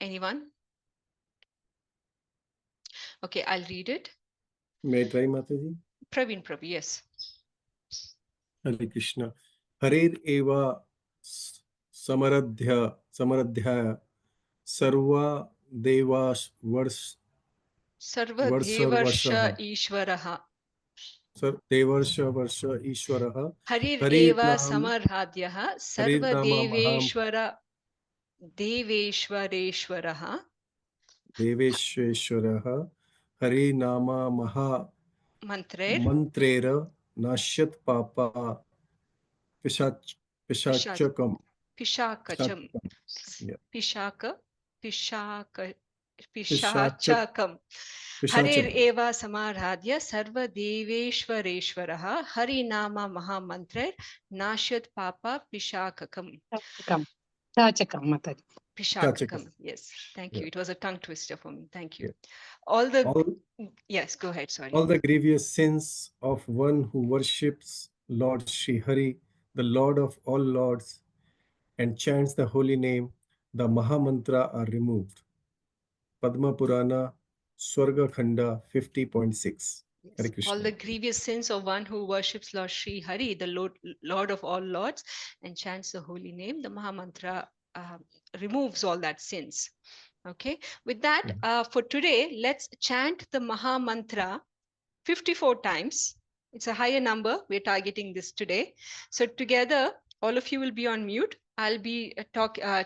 Anyone? Okay, I'll read it. May I try, Mataji? Praveen Prabhu, yes. Hare Krishna. Harer eva samaradhya sarva devas Sarvadevarsha varsha Ishvaraha. Devarsha Varsha Ishwaraha Harir Harir eva Nam samarhadyaha Harir Nama Maham Sarvadeveshwara Deveshwareshwaraha Deveshwaraha Hari Nama Maha Mantrer Mantrera Nashyat Papa Pishachakam. Pishakacham. Yeah. Pishaka. Pishaka. Pishachak. Pishachakam. Harer Pishachakam. eva samaradhya sarva deveshwareshwaraha harinama mahamantra nashyat papa pishakakam. Chachakam. Chachakam, Mataji. Pishakakam. Yes, thank Yeah. you. It was a tongue twister for me. Thank you. Yeah. All the All, yes, go ahead. Sorry. all the grievous sins of one who worships Lord Sri Hari, the Lord of all lords, and chants the holy name, the Mahamantra are removed. Padma Purana, Swarga Khanda 50.6. Yes. Hare All Krishna. the grievous sins of one who worships Lord Sri Hari, the Lord of all lords, and chants the holy name, the Mahamantra removes all that sins. Okay. With that, for today, let's chant the Mahamantra 54 times. It's a higher number. We're targeting this today. So together, all of you will be on mute. I'll be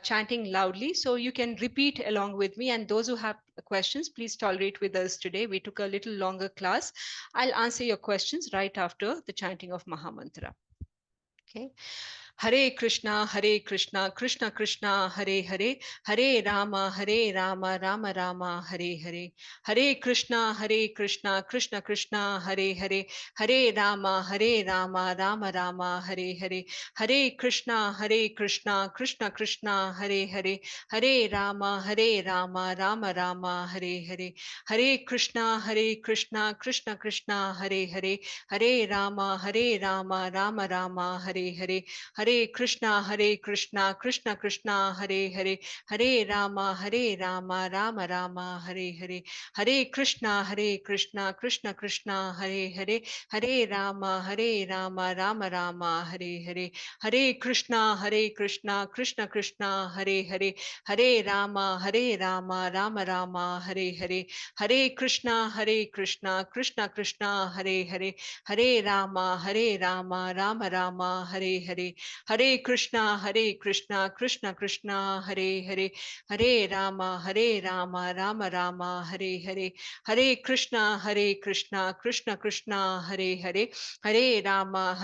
chanting loudly, so you can repeat along with me. And those who have questions, please tolerate with us today. We took a little longer class. I'll answer your questions right after the chanting of Mahamantra. Okay. Hare Krishna, Krishna Krishna, Hare Hare, Hare Rama, Rama Rama, Hare Hare. Hare Krishna, Krishna Krishna, Hare Hare, Hare Rama, Rama Rama, Hare Hare. Hare Krishna, Krishna Krishna, Hare Hare, Hare Rama, Rama Rama, Hare Hare. Hare Krishna, Krishna Krishna, Hare Hare, Hare Rama, Rama Rama, Hare Hare. Hare Krishna, Krishna Krishna, Hare Hare, Hare Rama, Rama Rama, Hare Hare. Hare Krishna, Krishna Krishna, Hare Hare, Hare Rama, Rama Rama, Hare Hare. Hare Krishna, Krishna Krishna, Hare Hare, Hare Rama, Rama Rama, Hare Hare. Hare Krishna, Krishna Krishna, Hare Hare, Hare Rama, Rama Rama, Hare Hare. Hare Krishna, Krishna Krishna, Hare Hare, Hare Rama, Rama Rama, Hare Hare. Hare Krishna, Krishna Krishna, Hare Hare, Hare Rama, Rama Rama, Hare Hare. Hare Krishna, Krishna Krishna, Hare Hare, Hare Rama,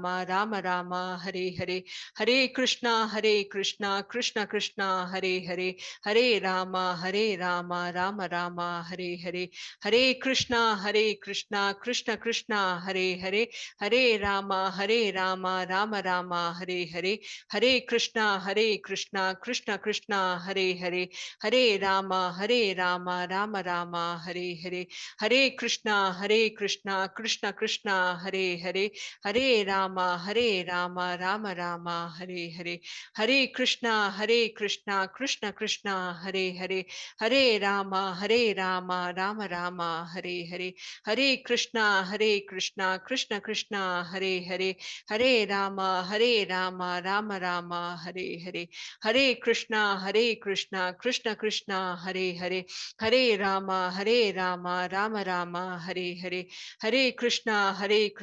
Rama Rama, Hare Hare. Hare Krishna, Krishna Krishna, Hare Hare, Hare Rama, Rama Rama, Hare Hare. Hare Krishna, Krishna Krishna, Hare Hare, Hare Rama, Rama Rama, Hare Hare. Hare Krishna, Krishna Krishna, Hare Hare, Hare Rama, Rama Rama, Hare Hare. Hare Krishna, Krishna Krishna, Hare Hare, Hare Rama, Rama Rama, Hare Hare. Hare Krishna, Krishna Krishna, Hare Hare, Hare Rama, Rama Rama, Hare Hare. Hare Krishna, Krishna Krishna, Hare Hare, Hare Rama, Rama Rama, Hare Hare. Hare Krishna, Krishna Krishna, Hare Hare, Hare Rama, Rama Rama, Hare Hare. Hare Krishna,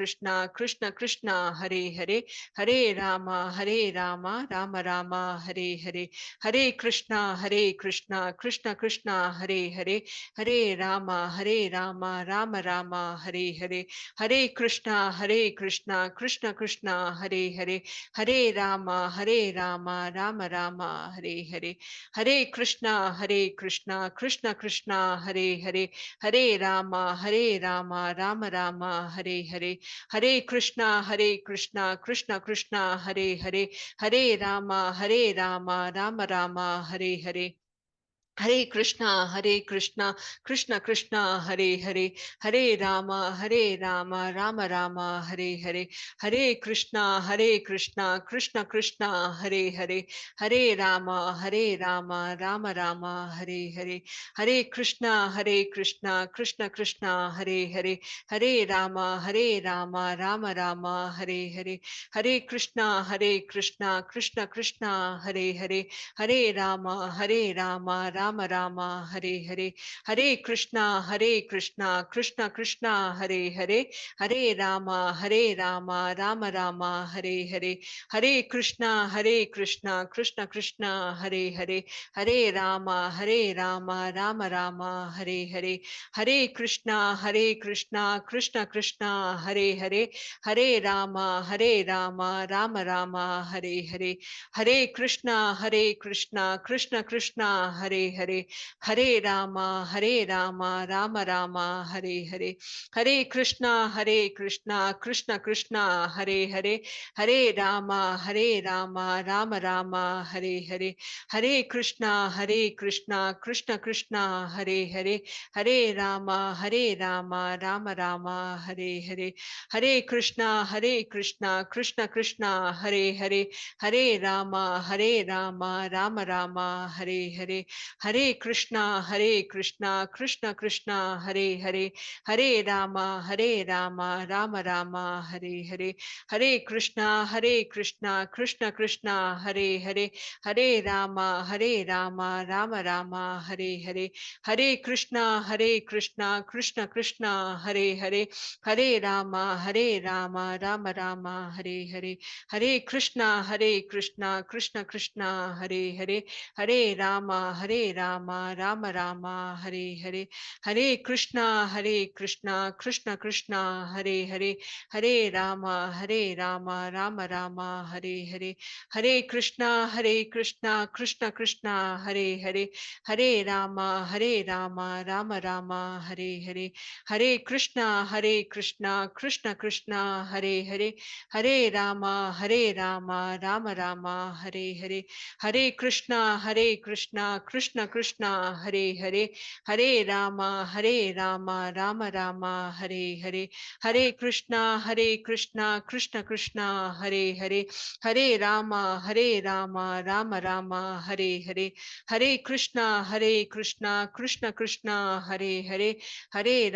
Krishna Krishna, Hare Hare, Hare Rama, Rama Rama, Hare Hare. Hare Krishna, Krishna Krishna, Hare Hare, Hare Rama, Rama Rama, Hare Hare. Hare Krishna, Krishna Krishna, Hare Hare, Hare Rama, Rama Rama, Hare Hare. Hare Krishna, Krishna Krishna, Hare Hare, Hare Rama, Rama Rama, Hare Hare. Hare Krishna, Krishna Krishna, Hare Hare, Hare Rama, Rama Rama, Hare Hare. Hare Krishna, Krishna Krishna, Hare Hare, Hare Rama, Rama Rama, Hare Hare. Hare Krishna, Krishna Krishna, Hare Hare, Hare Rama, Rama Rama, Hare Hare. Hare Krishna, Krishna Krishna, Hare Hare, Hare Rama, Rama Rama, Hare Hare, Hare Krishna, Krishna Krishna, Hare Hare, Hare Rama, Rama Rama, Hare Hare, Hare Krishna, Krishna Krishna, Hare Hare, Hare Rama, Rama Rama, Hare Hare, Hare Krishna, Krishna Krishna, Hare Hare, Hare Rama, Rama Rama, Hare Hare, Hare Krishna, Krishna Krishna, Hare Hare, Hare Rama, Rama Rama, Hare Hare, Hare Krishna, Krishna Krishna, Hare Hare, Hare Rama, Rama Rama, Hare Hare, Hare Krishna, Krishna Krishna, Hare Hare, Hare Rama, Rama Rama, Hare Hare, Hare Krishna, Krishna Krishna, Hare Hare, Hare Rama, Rama Rama, Hare Hare, Hare Krishna, Krishna Krishna, Hare Hare, Hare Rama, Rama Rama, Hare Hare, Hare Krishna, Krishna Krishna, Hare Hare, Hare Rama, Rama Rama, Hare Hare, Hare Krishna, Krishna Krishna, Hare Hare, Hare Rama, Rama Rama, Hare Hare, Hare Krishna, Krishna Krishna, Hare Hare, Hare Rama, Rama Rama, Hare Hare, Hare Krishna, Krishna Krishna, Hare Hare, Hare Rama, Rama Rama, Hare Hare, Hare Krishna, Krishna Krishna, Hare Hare, Hare Rama, Rama Rama, Hare Hare, Hare Krishna, Krishna Krishna, Hare Hare, Hare Rama, Rama Rama, Hare Hare, Hare Krishna, Krishna Krishna, Hare Hare, Hare Rama, Rama Rama, Hare Hare, Hare Krishna, Krishna Krishna, Hare Hare, Hare Rama, Rama Rama, Hare Hare, Hare Krishna, Krishna Krishna, Hare Hare, Hare Rama, Rama Rama, Hare Hare, Hare Krishna, Krishna Krishna, Hare Hare, Hare Rama, Rama Rama, Hare Hare, Hare Krishna, Krishna Krishna, Hare Hare, Hare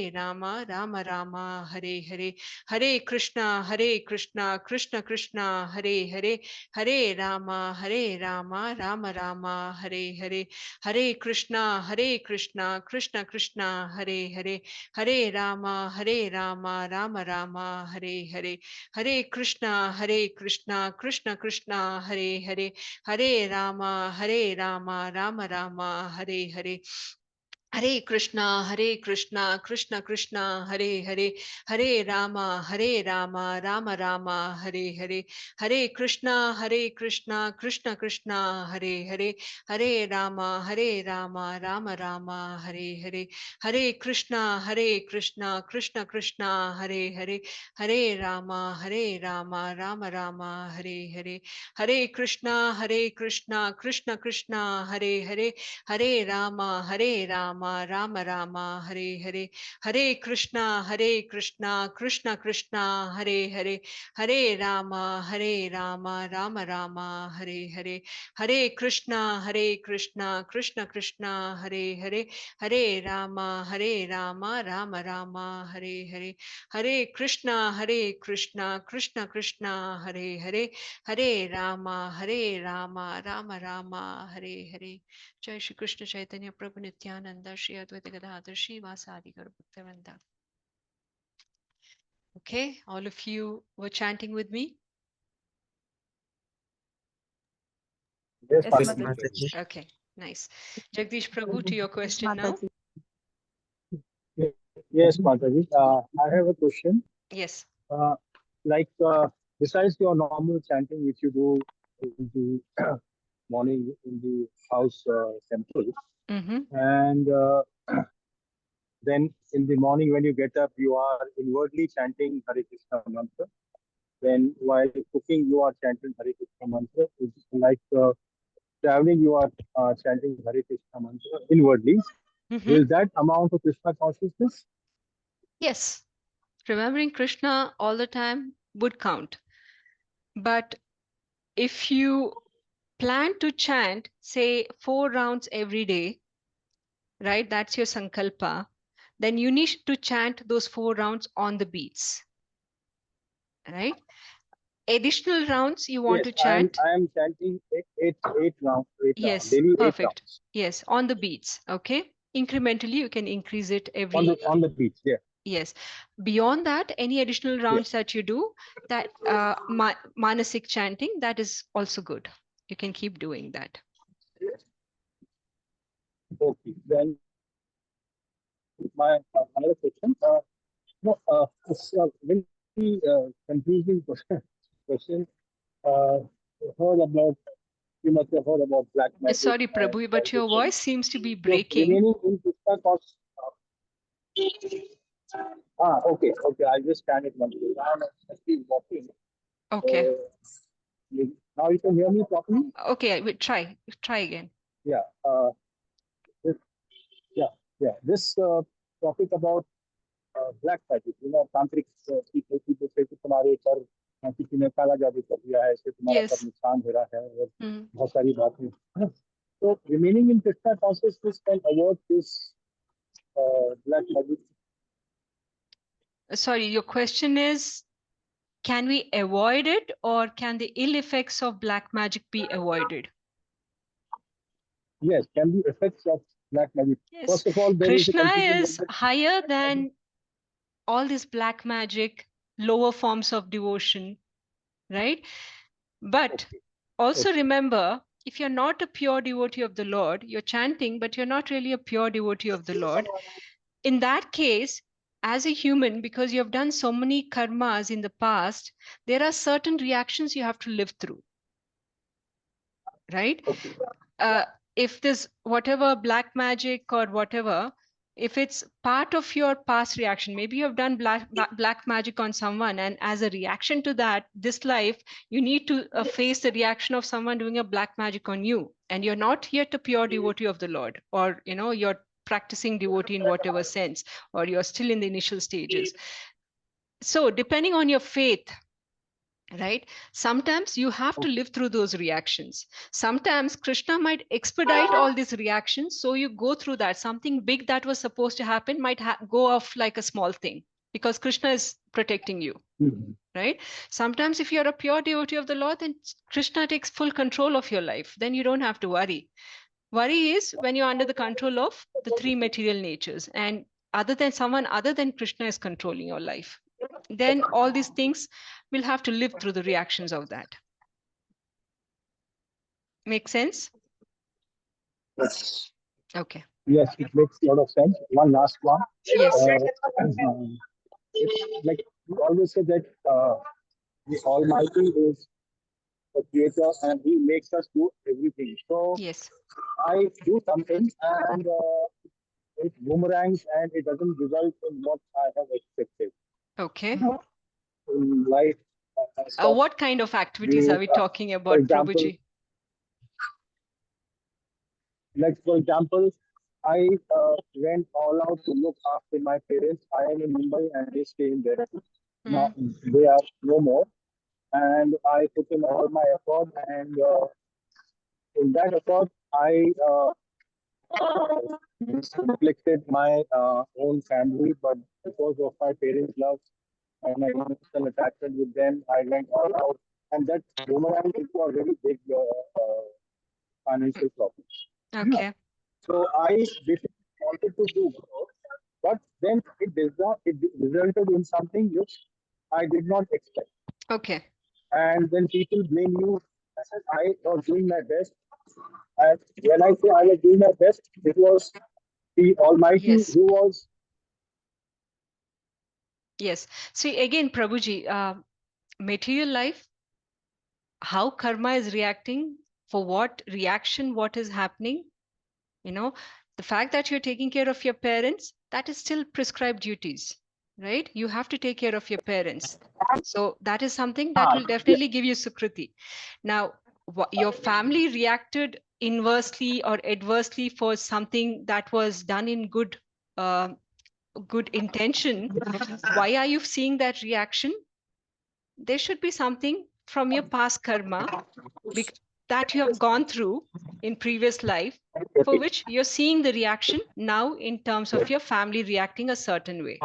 Rama, Rama Rama, Hare Hare, Hare Krishna, Krishna Krishna, Hare Hare, Hare Rama, Rama Rama, Hare Hare, Hare Krishna, Krishna Krishna, Hare Hare, Hare Rama, Rama Rama, Hare Hare, Hare Krishna, Krishna Krishna, Hare Hare, Hare Rama, Rama Rama, Hare Hare, Hare Krishna, Krishna Krishna, Hare Hare, Hare Rama, Rama Rama, Hare Hare, Hare Krishna, Krishna Krishna, Hare Hare, Hare Rama, Rama Rama, Hare Hare, Hare Krishna, Krishna Krishna, Hare Hare, Hare Rama, Rama Rama, Hare Hare, Hare Krishna, Krishna Krishna, Hare Hare, Hare Rama, Rama Rama, Hare Hare, Hare Krishna, Krishna Krishna, Hare Hare, Hare Rama, Rama Rama, Hare Hare, Hare Krishna, Krishna Krishna, Hare Hare, Hare Rama, Rama Rama, Hare Hare. Jai Shri Krishna Chaitanya Prabhu Nityananda Shri Advaita Gadadhar Shri Vasadi Gaur Bhaktivinoda. Okay, all of you were chanting with me? Yes, Yes, Yes, Mother. Mataji. Okay, nice. Jagdish Prabhu, to your question now. Yes, Mataji. I have a question. Yes. Like, besides your normal chanting which you do in the morning in the house temple, Mm-hmm. and then in the morning when you get up, you are inwardly chanting Hare Krishna mantra. Then while cooking, you are chanting Hare Krishna mantra. It's like traveling, you are chanting Hare Krishna mantra inwardly. Mm-hmm. Will that amount to Krishna consciousness? Yes. Remembering Krishna all the time would count. But if you plan to chant, say 4 rounds every day, right? That's your sankalpa. Then you need to chant those 4 rounds on the beats. right? Additional rounds you want Yes, to chant? I am chanting eight rounds, Yes, daily 8 perfect. rounds. Yes, on the beats, okay? Incrementally, you can increase it On the beach, yeah. Yes. Beyond that, any additional rounds that you do, that manasik chanting, that is also good. You can keep doing that. Okay. Then my another question. It's a very confusing question. Uh, heard about You must have heard about black magic Sorry, and Prabhu, but your transition. voice seems to be So breaking. remaining in Krishna cause. Okay. I just stand it one place. I'm actually walking. Okay. Now you can hear me properly? Okay, we try again. Yeah. This, yeah. This topic about black magic. तांत्रिक people say कि तुम्हारे ऊपर किसी ने काला जादू कर दिया है, इससे तुम्हारा सब Yes. नुकसान हो रहा है और बहुत सारी बातें हैं। So remaining in Krishna consciousness can avoid this black magic. Sorry, your question is, can we avoid it, or can the ill effects of black magic be avoided? Yes, can be effects of black magic. Yes. First of all, there Krishna is a confusion is higher than all this black magic, lower forms of devotion, right? But also remember, if you're not a pure devotee of the Lord, you're chanting, but you're not really a pure devotee of the Lord. In that case, as a human, because you have done so many karmas in the past, there are certain reactions you have to live through, right? If this whatever black magic or whatever, if it's part of your past reaction, maybe you have done black magic on someone, and as a reaction to that, this life, you need to face the reaction of someone doing a black magic on you, and you're not yet a pure devotee of the Lord, or you're practicing devotee in whatever sense, or you're still in the initial stages. So depending on your faith, right, sometimes you have to live through those reactions. Sometimes Krishna might expedite all these reactions, so you go through that. Something big that was supposed to happen might go off like a small thing, because Krishna is protecting you. Right? Sometimes if you're a pure devotee of the Lord, then Krishna takes full control of your life. Then you don't have to worry. Worry is when you're under the control of the three material natures, and someone other than Krishna is controlling your life. Then all these things will have to live through the reactions of that. Make sense? Yes. Okay. Yes, it makes a lot of sense. One last one. Yes. It's like we always say that the Almighty is the creator and He makes us do everything. So yes, I do something and it boomerangs and it doesn't result in what I have expected. Okay. In life, What kind of activities are we talking about, Prabhuji? For example, I went all out to look after my parents. I am in Mumbai and they stay in there. Now they are no more. And I put in all my effort, and in that effort, I neglected my own family, but because of my parents' love and my emotional attachment with them, I went all out. And that boomerang into a very big financial problem. Okay. So I basically wanted to do more, but then it resulted in something which I did not expect. Okay. And then people blame you. I was doing my best. And when I say I was doing my best, it was the Almighty who was. Yes. See, again, Prabhuji, material life, how karma is reacting, for what reaction, what is happening, the fact that you're taking care of your parents, that is still prescribed duties, right? You have to take care of your parents. So that is something that will definitely give you sukriti. Now, your family reacted inversely or adversely for something that was done in good intention. Why are you seeing that reaction? There should be something from your past karma that you have gone through in previous life, for which you're seeing the reaction now in terms of your family reacting a certain way.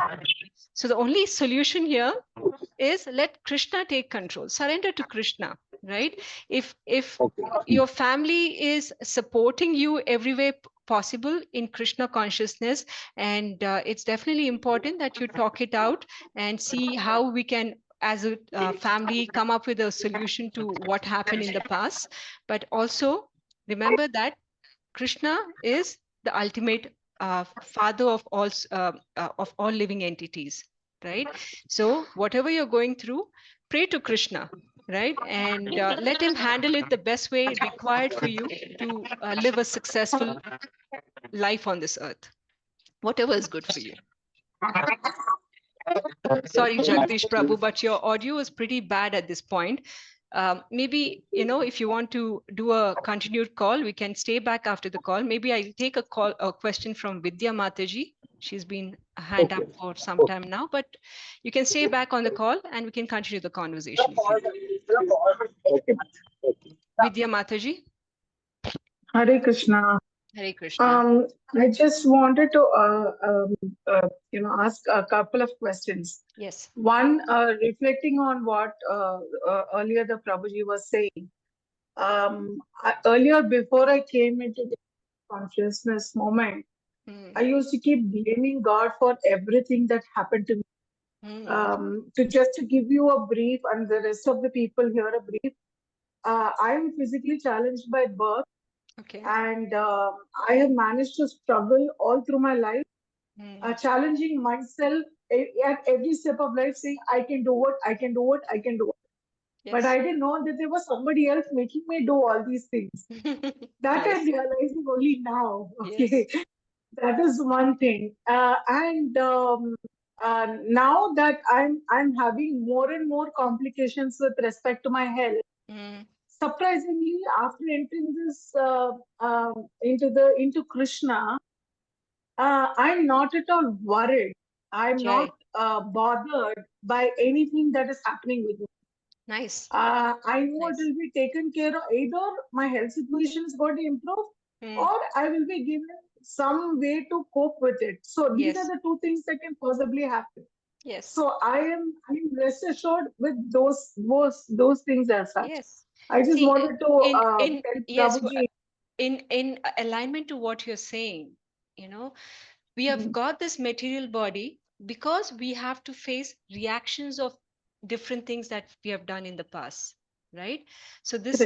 So the only solution here is let Krishna take control. Surrender to Krishna, right? If Okay. your family is supporting you every way possible in Krishna consciousness, and it's definitely important that you talk it out and see how we can, as a family, come up with a solution to what happened in the past. But also remember that Krishna is the ultimate father of all living entities, right? So whatever you're going through, pray to Krishna, right? And let him handle it the best way required for you to live a successful life on this earth, whatever is good for you. Sorry, Jagdish Prabhu, but your audio is pretty bad at this point. Maybe, if you want to do a continued call, we can stay back after the call. Maybe I'll take a question from Vidya Mataji. She's been a hand up for some time now, but you can stay back on the call and we can continue the conversation if you want. Vidya Mataji. Hare Krishna. Hare Krishna. I just wanted to, ask a couple of questions. Yes. One, reflecting on what earlier the Prabhuji was saying. Earlier, before I came into the consciousness moment, I used to keep blaming God for everything that happened to me. To give you a brief, and the rest of the people here a brief. I am physically challenged by birth. Okay. And I have managed to struggle all through my life, challenging myself at every step of life, saying, I can do it, I can do it, I can do it. Yes. But I didn't know that there was somebody else making me do all these things. That I'm realizing only now. Okay. Yes. That is one thing. Now that I'm having more and more complications with respect to my health. Surprisingly, after entering this into Krishna, I'm not at all worried. I'm not bothered by anything that is happening with me. Nice. I know it will be taken care of. Either my health situation is going to improve, or I will be given some way to cope with it. So these are the two things that can possibly happen. Yes. So I'm rest assured with those things as such. Yes. I just wanted to yes, in alignment to what you're saying, we have got this material body because we have to face reactions of different things that we have done in the past, right? So this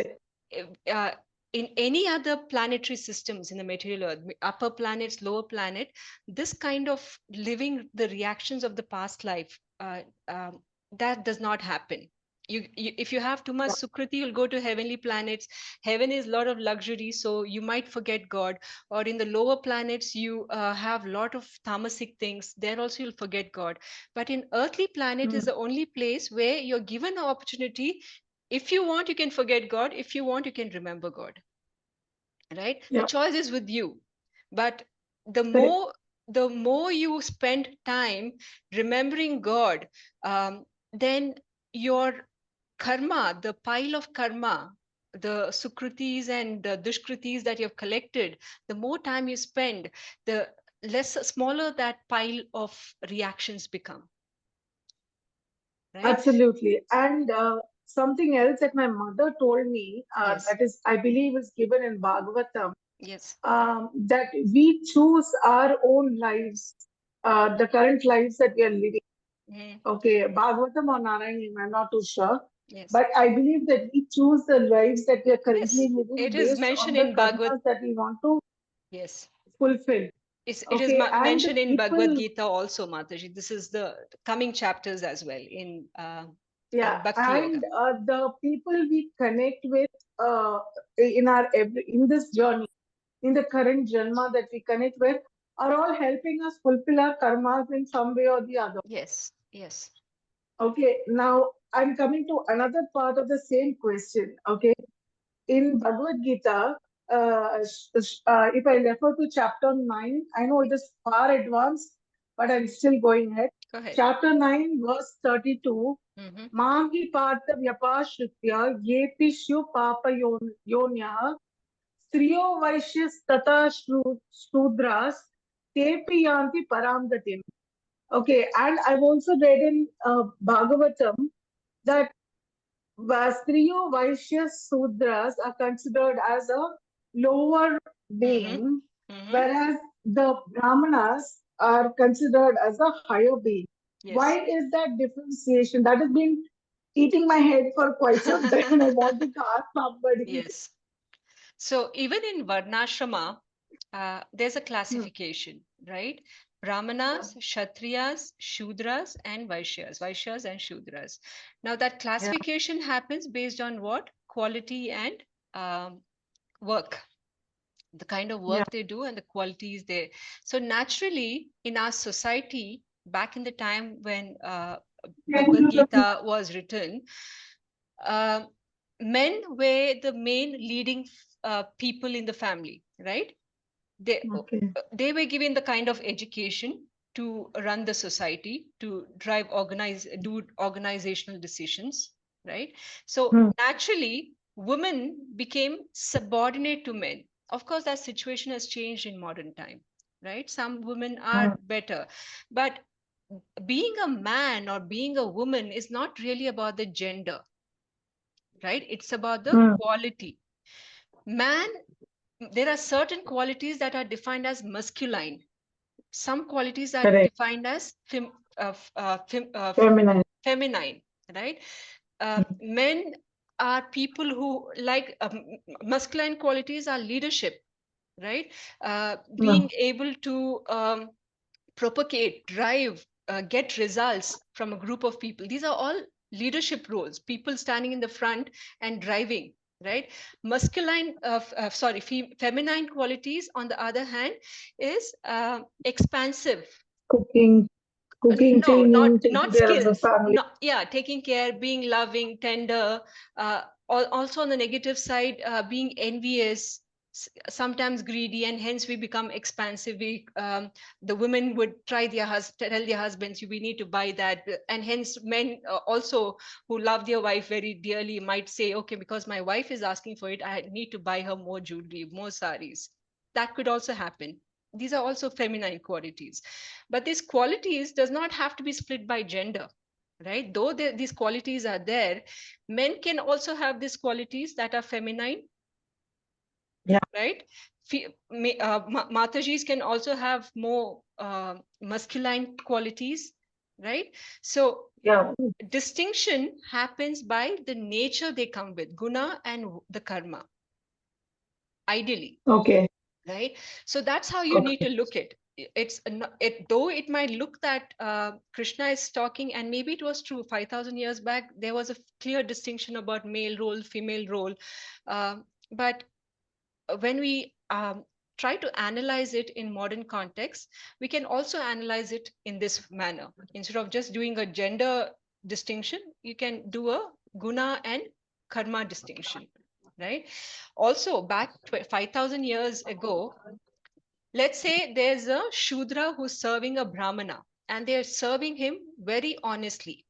in any other planetary systems in the material earth, upper planets, lower planet, this kind of living the reactions of the past life, that does not happen. If you have too much sukriti, you'll go to heavenly planets. Heaven is a lot of luxury, so you might forget God. Or in the lower planets, you have a lot of tamasic things. There also you'll forget God. But in earthly planet is the only place where you're given an opportunity. If you want, you can forget God. If you want, you can remember God. Right? The choice is with you. But the more you spend time remembering God, then your karma, the pile of karma, the sukritis and the dushkritis that you've collected, the more time you spend, the smaller that pile of reactions become. Right? Absolutely. And something else that my mother told me, that is, I believe, is given in Bhagavatam. Yes. That we choose our own lives, the current lives that we are living. Okay, Bhagavatam or Narayana, I'm not too sure. Yes. But I believe that we choose the lives that we are currently living it based is mentioned on the in Bhagavad that we want to fulfill. It is mentioned in Bhagavad Gita also, Mataji. This is the coming chapters as well in Bhakti Yoga. And the people we connect with in this journey, in the current janma that we connect with, are all helping us fulfill our karmas in some way or the other. Yes, yes. Okay, now I'm coming to another part of the same question. Okay, in Bhagavad Gita, if I refer to chapter 9, I know it is far advanced, but I'm still going ahead. Go ahead. Chapter 9, verse 32. Mangi partha vyapashritya yepi shyu papa yonya striyo vaishyas tata shudras tepi yanti param gatim. Okay, and I've also read in Bhagavatam that Striyo, Vaishyas, Sudras are considered as a lower being, whereas the Brahmanas are considered as a higher being. Yes. Why is that differentiation? That has been eating my head for quite some time, and I wanted to ask somebody. Yes. So even in Varnashrama, there's a classification, right? Brahmanas, Kshatriyas, Shudras, and Vaishyas and Shudras. Now that classification happens based on what? Quality and work, the kind of work they do and the qualities there. So naturally, in our society, back in the time when Bhagavad Gita was written, uh, men were the main leading people in the family, right? They were given the kind of education to run the society, to do organizational decisions, right? So naturally, women became subordinate to men. Of course, that situation has changed in modern time, right? Some women are better, but being a man or being a woman is not really about the gender, right? It's about the quality. Man, there are certain qualities that are defined as masculine. Some qualities are defined as feminine, right? Men are people who like masculine qualities are leadership, right? Being able to propagate, drive, get results from a group of people. These are all leadership roles, people standing in the front and driving, right? Feminine qualities, on the other hand, is expansive. Cooking, No, cleaning, taking not care of the skills. family. No, yeah, taking care, being loving, tender. Also on the negative side, being envious, sometimes greedy, and hence we become expansive. The women would tell their husbands, we need to buy that, and hence men also who love their wife very dearly might say, okay, because my wife is asking for it, I need to buy her more jewelry, more saris. That could also happen. These are also feminine qualities, but these qualities does not have to be split by gender, right? Though these qualities are there, men can also have these qualities that are feminine, right? Matajis can also have more masculine qualities, right? So distinction happens by the nature they come with, guna and the karma, ideally. Right? So that's how you need to look at it's though it might look that Krishna is talking, and maybe it was true 5,000 years back, there was a clear distinction about male role, female role, but when we try to analyze it in modern context, we can also analyze it in this manner. Instead of just doing a gender distinction, you can do a guna and karma distinction, right? Also, back 5,000 years ago, let's say there's a Shudra who's serving a Brahmana, and they're serving him very honestly,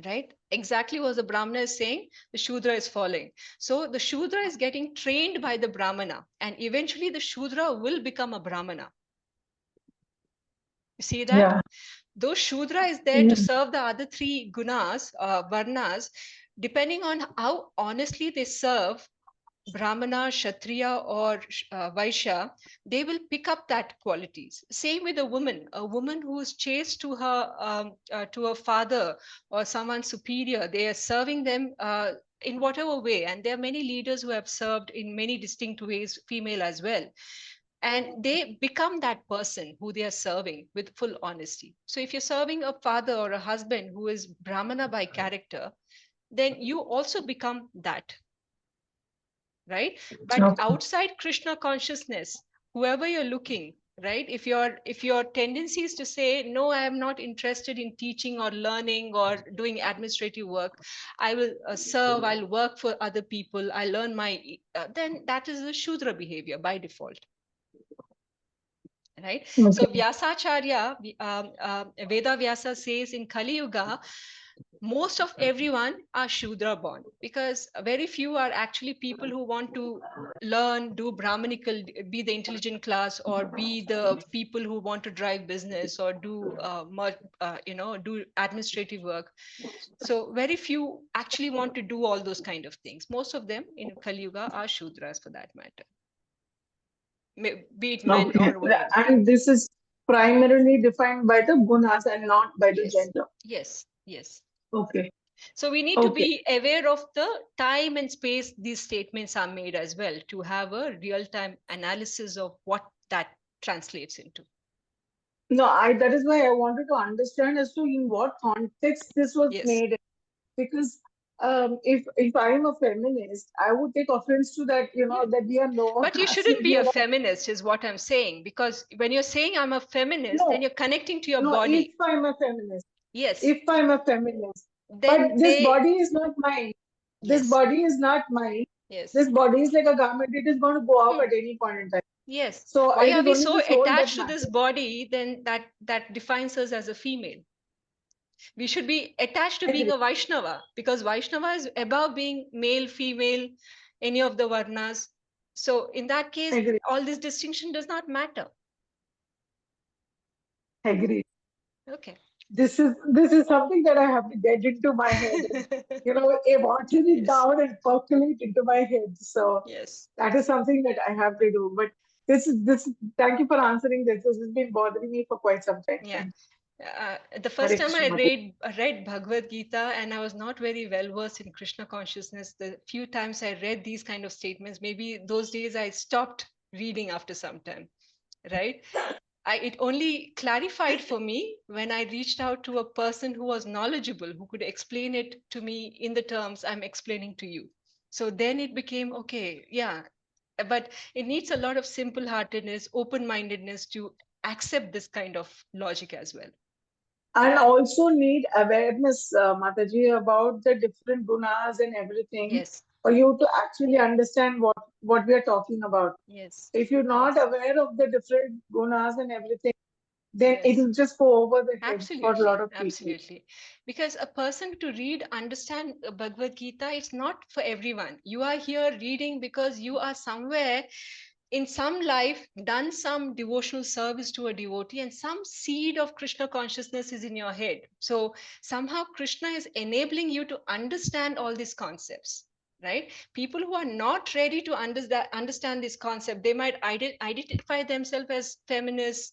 right? Exactly what the Brahmana is saying, the Shudra is following. So the Shudra is getting trained by the Brahmana, and eventually the Shudra will become a Brahmana. You see that? Though Shudra is there to serve the other three gunas, varnas, depending on how honestly they serve, Brahmana, Kshatriya, or Vaishya, they will pick up that qualities. Same with a woman who is chaste to her father or someone superior. They are serving them in whatever way, and there are many leaders who have served in many distinct ways, female as well. And they become that person who they are serving with full honesty. So if you're serving a father or a husband who is Brahmana by character, then you also become that, right? But outside Krishna consciousness, whoever you're looking, right? If your tendency is to say, no, I am not interested in teaching or learning or doing administrative work, I will serve, I'll work for other people, I learn my, then that is a Shudra behavior by default. Right? So Vyasacharya, Veda Vyasa says in Kali Yuga, most of everyone are Shudra born, because very few are actually people who want to learn, do Brahmanical, be the intelligent class, or be the people who want to drive business or do do administrative work. So very few actually want to do all those kind of things. Most of them in Kali Yuga are Shudras for that matter, be it men Okay. or women. And this is primarily defined by the gunas and not by the Yes, gender. yes, yes. Okay. So we need to Okay. be aware of the time and space these statements are made as well, to have a real-time analysis of what that translates into. No, that is why I wanted to understand as to in what context this was Yes. made. Because if I am a feminist, I would take offense to that, that we are no But you shouldn't be a feminist, is what I'm saying. Because when you're saying I'm a feminist, then you're connecting to your body. If I'm a feminist. Yes. If I'm a feminist. Then but this body is not mine. This Yes. body is not mine. Yes. This body is like a garment. It is going to go off at any point in time. Yes. So why it are is we only so the soul that attached to this matters. body? Then that defines us as a female. We should be attached to being a Vaishnava, because Vaishnava is above being male, female, any of the varnas. So in that case, all this distinction does not matter. Agree. Okay. This is something that I have to get into my head. Watching it down and percolate into my head. So yes, that is something that I have to do. But this. Thank you for answering this. This has been bothering me for quite some time. Yeah. The first time I read Bhagavad Gita, and I was not very well versed in Krishna consciousness. The few times I read these kind of statements, maybe those days I stopped reading after some time, right? It only clarified for me when I reached out to a person who was knowledgeable, who could explain it to me in the terms I'm explaining to you. So then it became, okay, yeah, but it needs a lot of simple heartedness, open-mindedness to accept this kind of logic as well. And also need awareness, Mataji, about the different gunas and everything. Yes. For you to actually understand what we are talking about. Yes. If you're not aware of the different gunas and everything, then it will just go over the head for a lot of people. Absolutely. Because a person to read, understand Bhagavad Gita, it's not for everyone. You are here reading because you are somewhere in some life done some devotional service to a devotee, and some seed of Krishna consciousness is in your head. So somehow Krishna is enabling you to understand all these concepts. Right? People who are not ready to understand this concept, they might identify themselves as feminists,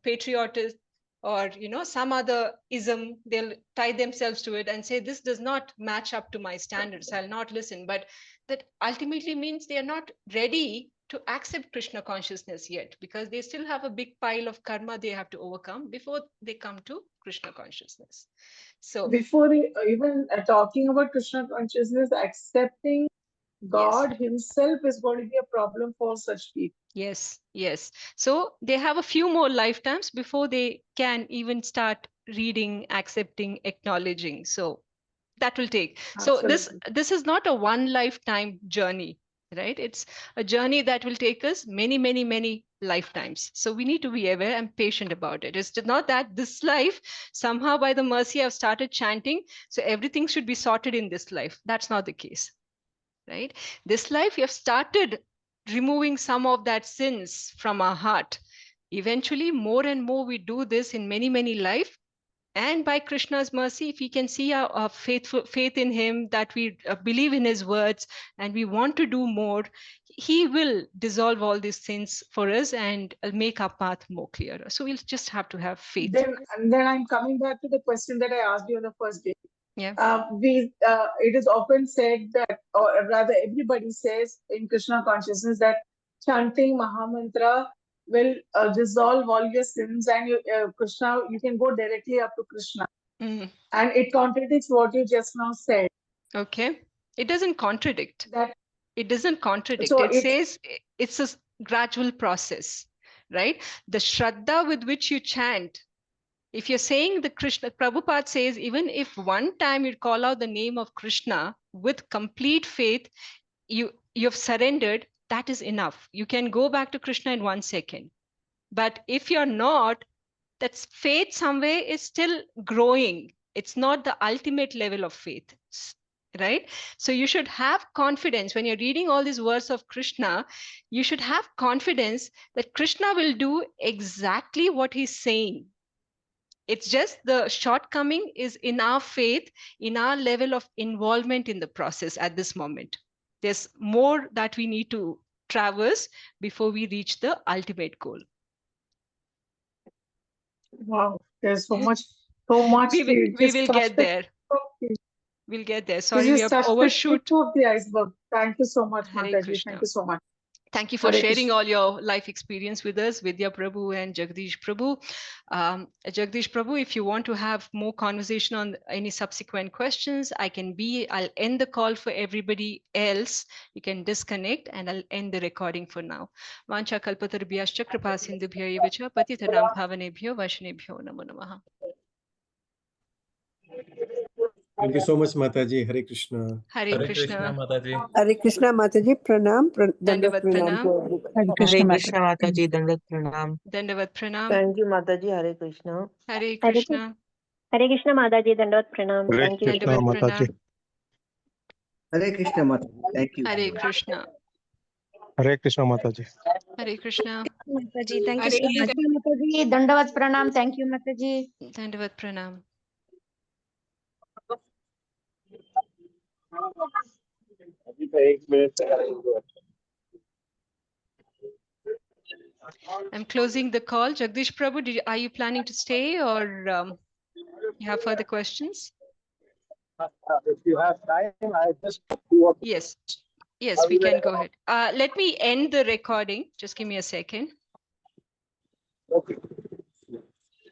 patriotists, or some other ism. They'll tie themselves to it and say, this does not match up to my standards, I'll not listen. But that ultimately means they are not ready to accept Krishna consciousness yet, because they still have a big pile of karma they have to overcome before they come to Krishna consciousness. So before even talking about Krishna consciousness, accepting God himself is going to be a problem for such people. Yes, yes. So they have a few more lifetimes before they can even start reading, accepting, acknowledging. So that will take. Absolutely. So this is not a one lifetime journey, right? It's a journey that will take us many, many, many lifetimes. So we need to be aware and patient about it. It's not that this life, somehow by the mercy I've started chanting, so everything should be sorted in this life. That's not the case. Right? This life, we have started removing some of that sins from our heart. Eventually, more and more we do this in many, many life. And by Krishna's mercy, if we can see our faith in him, that we believe in his words, and we want to do more, he will dissolve all these sins for us and make our path more clearer. So we'll just have to have faith. Then I'm coming back to the question that I asked you on the first day. Yeah. It is often said that, or rather everybody says in Krishna consciousness, that chanting Mahamantra will dissolve all your sins, and Krishna, you can go directly up to Krishna. And it contradicts what you just now said. Okay. It doesn't contradict. It doesn't contradict. So it says it's a gradual process, right? The Shraddha with which you chant, if you're saying the Krishna, Prabhupada says, even if one time you call out the name of Krishna with complete faith, you've surrendered, that is enough. You can go back to Krishna in 1 second. But if you're not, that faith somewhere is still growing. It's not the ultimate level of faith, right? So you should have confidence when you're reading all these words of Krishna. You should have confidence that Krishna will do exactly what he's saying. It's just the shortcoming is in our faith, in our level of involvement in the process at this moment. There's more that we need to traverse before we reach the ultimate goal. Wow, there's so much we will get there. We'll get there. Sorry, we have overshoot. The tip of the iceberg. Thank you so much, Hare Mataji. Krishna. Thank you so much. Thank you for Hare sharing Krishna. all your life experience with us, Vidya Prabhu and Jagdish Prabhu. Jagdish Prabhu, if you want to have more conversation on any subsequent questions, I'll end the call for everybody else. You can disconnect and I'll end the recording for now. Vancha kalpatarubhyascha kripa sindhubhyo evacha patitanam bhavanebhyo vaishnebhyo namo namaha. Thank you so much, Mataji. Hare Krishna. Hare Krishna. Mataji. Hare Krishna, Mataji. Pranam. Dandavat pranam. Hare Krishna Mataji, Dandavat pranam. Dandavat pranam. Thank you, Mataji. Hare Krishna. Hare Krishna. Hare Krishna Mataji, Dandavat pranam. Hare Thank you. Krishna Mataji. Hare Krishna Mataji. Thank you. Hare Krishna. Hare Krishna Mataji. Hare Krishna. Mataji, thank you so much. Mataji, Dandavat pranam. Thank you, Mataji. Dandavat pranam. I'm closing the call. Jagdish Prabhu, are you planning to stay or you have further questions? If you have time, I just Yes, we can go ahead. Let me end the recording. Just give me a second. Okay.